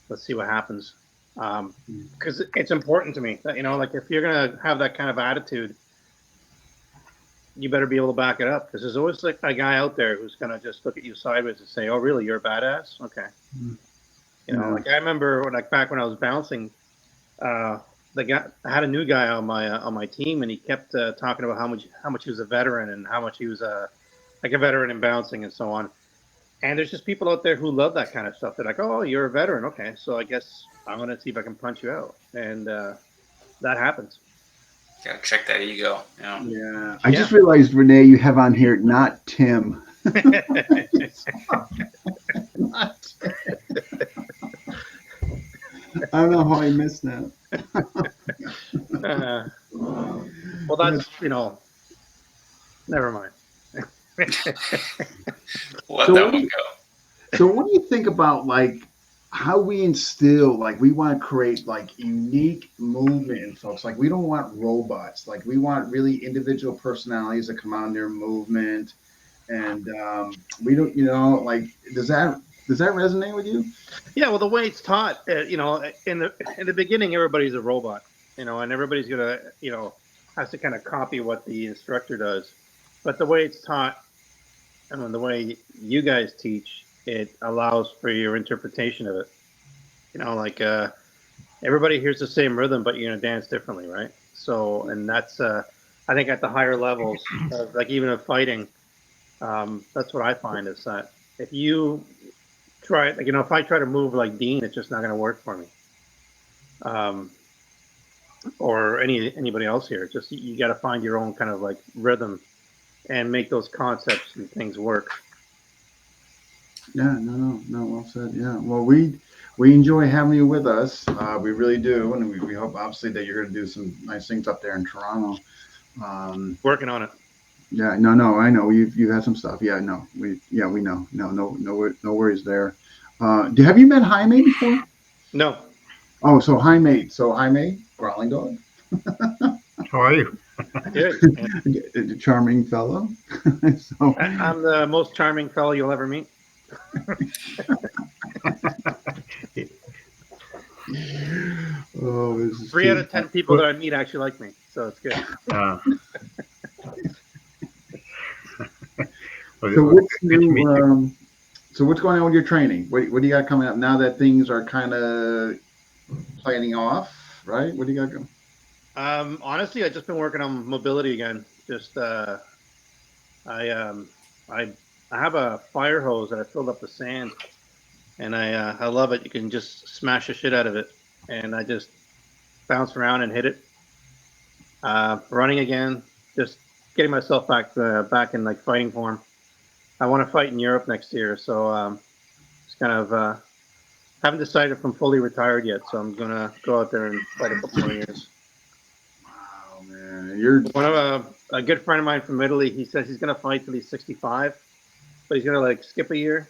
let's see what happens. Because it's important to me that like if you're gonna have that kind of attitude, you better be able to back it up because there's always like a guy out there who's gonna just look at you sideways and say, "Oh, really? You're a badass?" Okay. Like I remember back when I was bouncing, the guy I had a new guy on my team, and he kept talking about how much he was a veteran and how much he was like a veteran in bouncing and so on. And there's just people out there who love that kind of stuff. They're like, "Oh, you're a veteran, okay? So I guess I'm gonna see if I can punch you out," and that happens. Gotta check that ego. Yeah. I just realized, Renee, you have on here not Tim. Not Tim. I don't know how I missed that. Well, that's never mind. Let that one go. So what do you think about how we instill, we want to create unique movement in folks. We don't want robots. We want really individual personalities that come out in their movement. And we don't, does that resonate with you? Yeah, well, the way it's taught, in the beginning, everybody's a robot, and everybody's gonna, has to kind of copy what the instructor does. But the way it's taught, and the way you guys teach, it allows for your interpretation of it. Everybody hears the same rhythm, but you're gonna dance differently, right? So, and that's, I think, at the higher levels, even of fighting, that's what I find is that if you try, if I try to move like Dean, it's just not gonna work for me. Or anybody else here. Just you got to find your own kind of rhythm and make those concepts and things work. Yeah, no, well said. Yeah, well, we enjoy having you with us. We really do, and we hope obviously that you're going to do some nice things up there in Toronto. Working on it. Yeah, no, I know you've had some stuff. Yeah, no, we know. No worries there. Have you met Jaime before? No, Oh, so Jaime, growling dog, How are you? good. Yeah. a charming fellow. So, I'm the most charming fellow you'll ever meet. oh, this is 3 out too. of 10 people that I meet actually like me, so it's good. Uh, So what's good to meet new? you. So what's going on with your training? What do you got coming up now that things are kind of planning off? Right? What do you got going? Honestly, I've just been working on mobility again. Just I I have a fire hose that I filled up with sand, and I love it. You can just smash the shit out of it, and I just bounce around and hit it. Running again, just getting myself back in like fighting form. I want to fight in Europe next year, so just kind of haven't decided if I'm fully retired yet. So I'm gonna go out there and fight a couple more years. Wow, man, you're One of a good friend of mine from Italy, he says he's gonna fight till he's 65, but he's gonna like skip a year.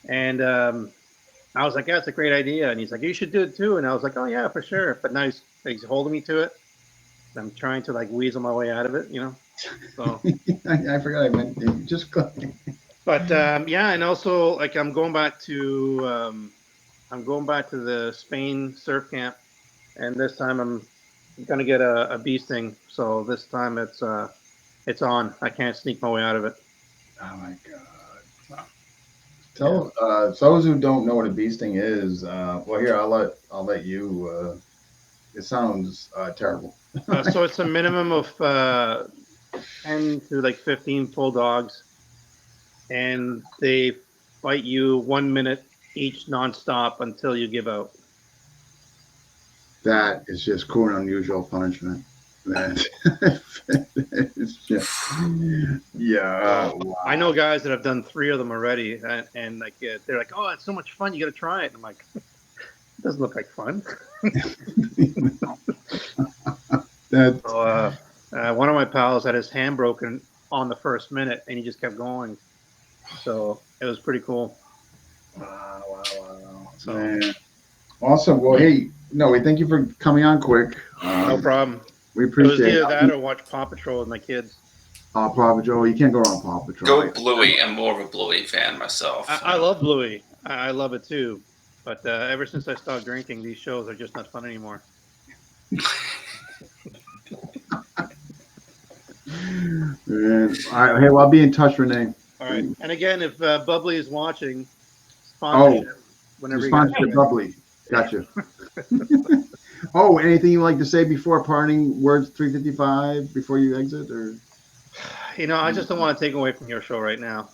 And I was like, yeah, that's a great idea. And he's like, you should do it too. And I was like, oh yeah, for sure. But now he's holding me to it. I'm trying to like weasel my way out of it, you know. So, I forgot I meant you just. but yeah, and also like I'm going back to the Spain surf camp, and this time I'm gonna get a bee sting. So this time it's on. I can't sneak my way out of it. Oh my god! Tell those who don't know what a bee sting is. Well, here I'll let you. It sounds terrible. So it's a minimum of 10 to like 15 full dogs, and they bite you 1 minute each nonstop until you give out. That is just cruel and unusual punishment. That it's just yeah. Wow. I know guys that have done 3 of them already, and like they're like, "Oh, it's so much fun! You got to try it." And I'm like, "It doesn't look like fun." That So, one of my pals had his hand broken on the first minute, and he just kept going. So it was pretty cool. wow. So Man. Awesome. Well, hey, no, we thank you for coming on quick. no problem. We It was appreciate either it. that or watch Paw Patrol with my kids. Paw Patrol. You can't go wrong with Paw Patrol. Go Bluey. I'm more of a Bluey fan myself. I love Bluey. I love it too. But ever since I stopped drinking, these shows are just not fun anymore. Man. All right. Hey, well, I'll be in touch, Renee. All right. And again, if Bubbly is watching, sponsorship whenever you guys Sponsorship Bubbly. Gotcha. Oh, anything you like to say before parting words 355 before you exit, or You know, I just don't want to take away from your show right now.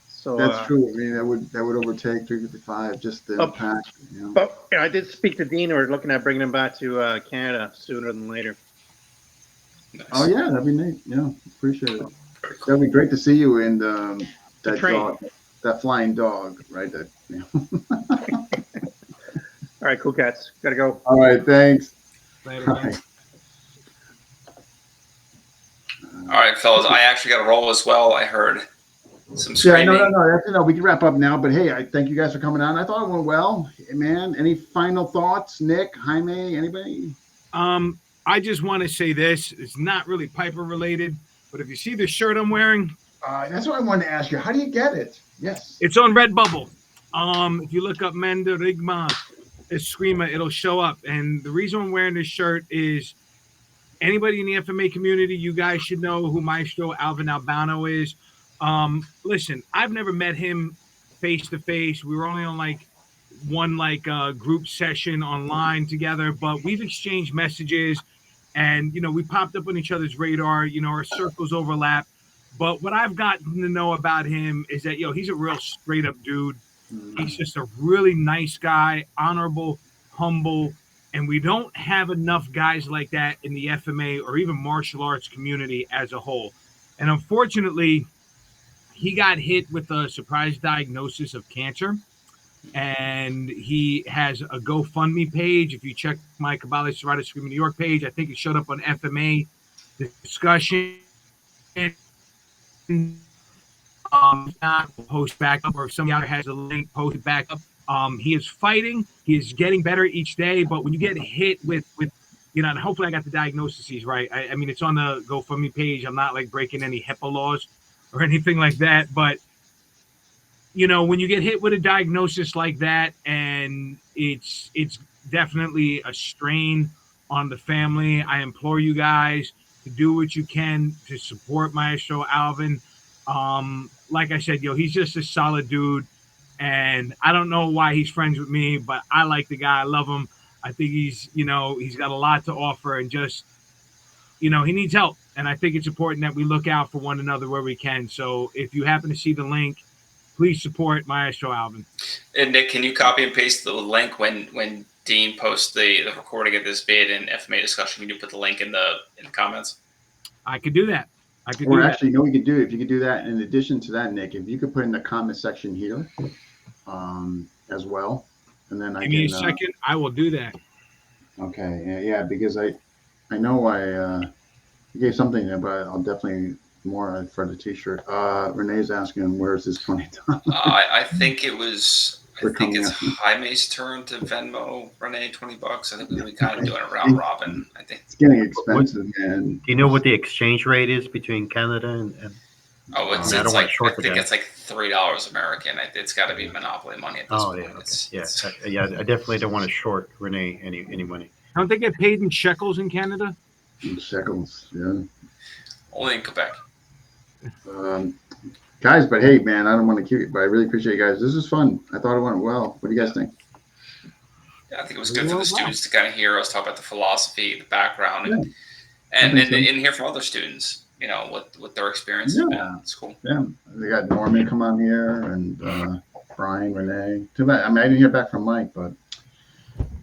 So that's true. I mean, that would overtake 355. Just the impact. You know. But I did speak to Dean. We're looking at bringing him back to Canada sooner than later. Nice. Oh yeah, that'd be neat. Yeah, appreciate it. Very cool. That'd be great to see you and that train. dog, that flying dog, right? That. You know. All right, cool cats. Gotta go. All right, thanks. Later, All man. right. All right, fellas. I actually got to roll as well. I heard some Yeah, screaming. no. We can wrap up now, but hey, I thank you guys for coming on. I thought it went well, man. Any final thoughts, Nick, Jaime, anybody? I just want to say this. It's not really Piper related, but if you see the shirt I'm wearing, That's what I wanted to ask you. How do you get it? Yes. it's on Redbubble. If you look up Menda Rigma, Screamer, it'll show up. And the reason I'm wearing this shirt is anybody in the FMA community, you guys should know who Maestro Alvin Albano is. Listen, I've never met him face to face. We were only on one group session online together, but we've exchanged messages, and we popped up on each other's radar. Our circles overlap. But what I've gotten to know about him is that he's a real straight up dude. He's just a really nice guy, honorable, humble, and we don't have enough guys like that in the FMA or even martial arts community as a whole. And unfortunately, he got hit with a surprise diagnosis of cancer, and he has a GoFundMe page. If you check my Kabbalah Serrata Screaming New York page, I think it showed up on FMA discussion. Not post back up, or if somebody out has a link, post it back up. He is fighting. He is getting better each day. But when you get hit with and hopefully I got the diagnoses right. I mean, it's on the GoFundMe page. I'm not like breaking any HIPAA laws or anything like that. But when you get hit with a diagnosis like that, and it's definitely a strain on the family, I implore you guys to do what you can to support Maestro Alvin. Like I said, he's just a solid dude, and I don't know why he's friends with me, but I like the guy. I love him. I think he's got a lot to offer, and just he needs help. And I think it's important that we look out for one another where we can. So if you happen to see the link, please support Maestro Alvin. And Nick, can you copy and paste the link when Dean posts the recording of this bid and FMA discussion? Can you put the link in the comments? I could do that. Or actually, you know what we could do? If you could do that, in addition to that, Nick, if you could put in the comment section here as well, and then Give me a second. I will do that. Okay. Yeah, because I know I gave something there, but I'll definitely more for the T-shirt. Renee's asking, where's this $20? I think it was. I think it's Jaime's turn to Venmo Renee $20. I think we kind of doing a round robin. I think it's getting expensive, man. Do you know what the exchange rate is between Canada and it's like I think it's like $3 American. It's got to be monopoly money at this point. Yeah. I definitely don't want to short Renee any money. Don't they get paid in shekels in Canada? In shekels, yeah. Only in Quebec. Guys, but hey, man, I don't want to keep it, but I really appreciate you guys. This is fun. I thought it went well. What do you guys think? Yeah, I think it was good for the students to kind of hear us talk about the philosophy, the background, and hear from other students, what their experience has been. It's cool. Yeah, we got Norman come on here, and Brian, Renee. Too bad. I mean, I didn't hear back from Mike, but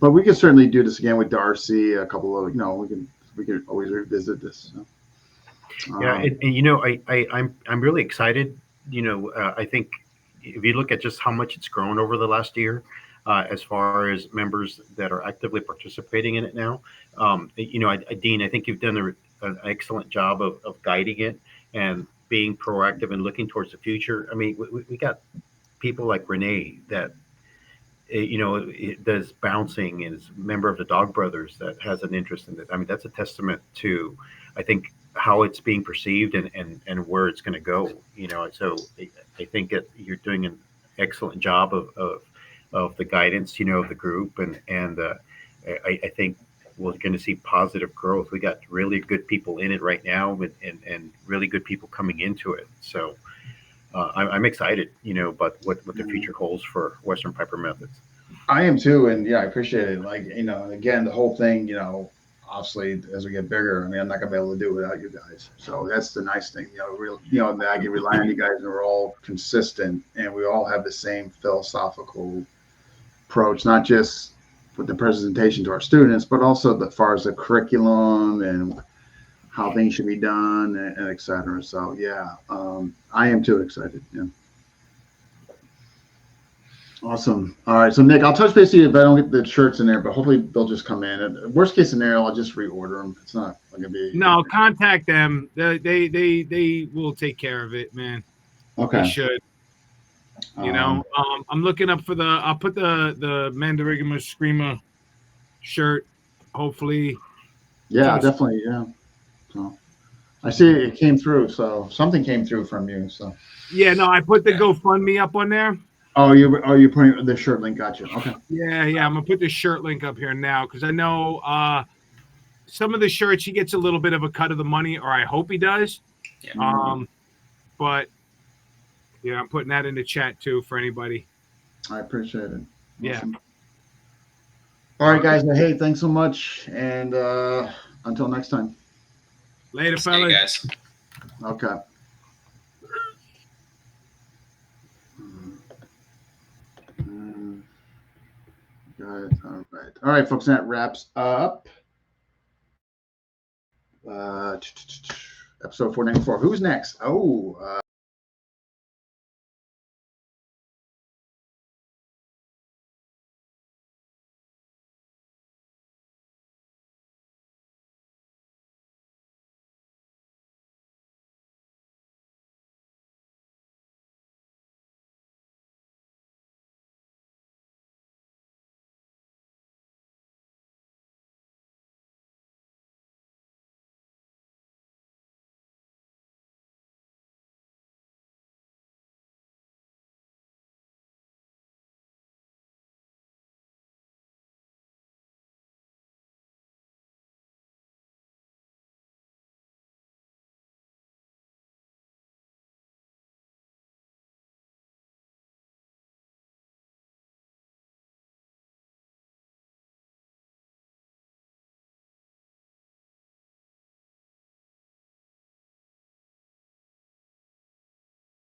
we could certainly do this again with Darcy. A couple of, we could always revisit this. So. Yeah, and I'm really excited. I think if you look at just how much it's grown over the last year, as far as members that are actively participating in it now, Dean, I think you've done an excellent job of guiding it and being proactive and looking towards the future. I mean, we got people like Renee that, does bouncing, and is a member of the Dog Brothers that has an interest in it. I mean, that's a testament to, I think, how it's being perceived and where it's going to go. So I think that you're doing an excellent job of the guidance, of the group, and I think we're going to see positive growth. We got really good people in it right now, and really good people coming into it. So I'm excited, about what the future holds for Western Piper Methods. I am too, and I appreciate it. Like, again, the whole thing, obviously, as we get bigger, I mean, I'm not gonna be able to do it without you guys. So that's the nice thing, that I can rely on you guys, and we're all consistent, and we all have the same philosophical approach, not just with the presentation to our students, but also as far as the curriculum and how things should be done, and et cetera. So I am too excited. Yeah. Awesome. All right. So Nick, I'll touch base with you if I don't get the shirts in there, but hopefully they'll just come in. Worst case scenario, I'll just reorder them. It's not going to be. No, contact them. They will take care of it, man. Okay. They should. I'm looking up for I'll put the Mandarigama Screamer shirt, hopefully. Yeah, definitely. Yeah. So I see it came through. So something came through from you. So. Yeah, no, I put the GoFundMe up on there. Oh, you're putting the shirt link? Gotcha. Okay. Yeah. I'm gonna put the shirt link up here now because I know some of the shirts he gets a little bit of a cut of the money, or I hope he does. Yeah. But I'm putting that in the chat too for anybody. I appreciate it. Yeah. Awesome. All right, guys. Hey, thanks so much, and until next time. Later, See fellas. you guys. Okay. All right, folks, that wraps up episode 494. Who's next?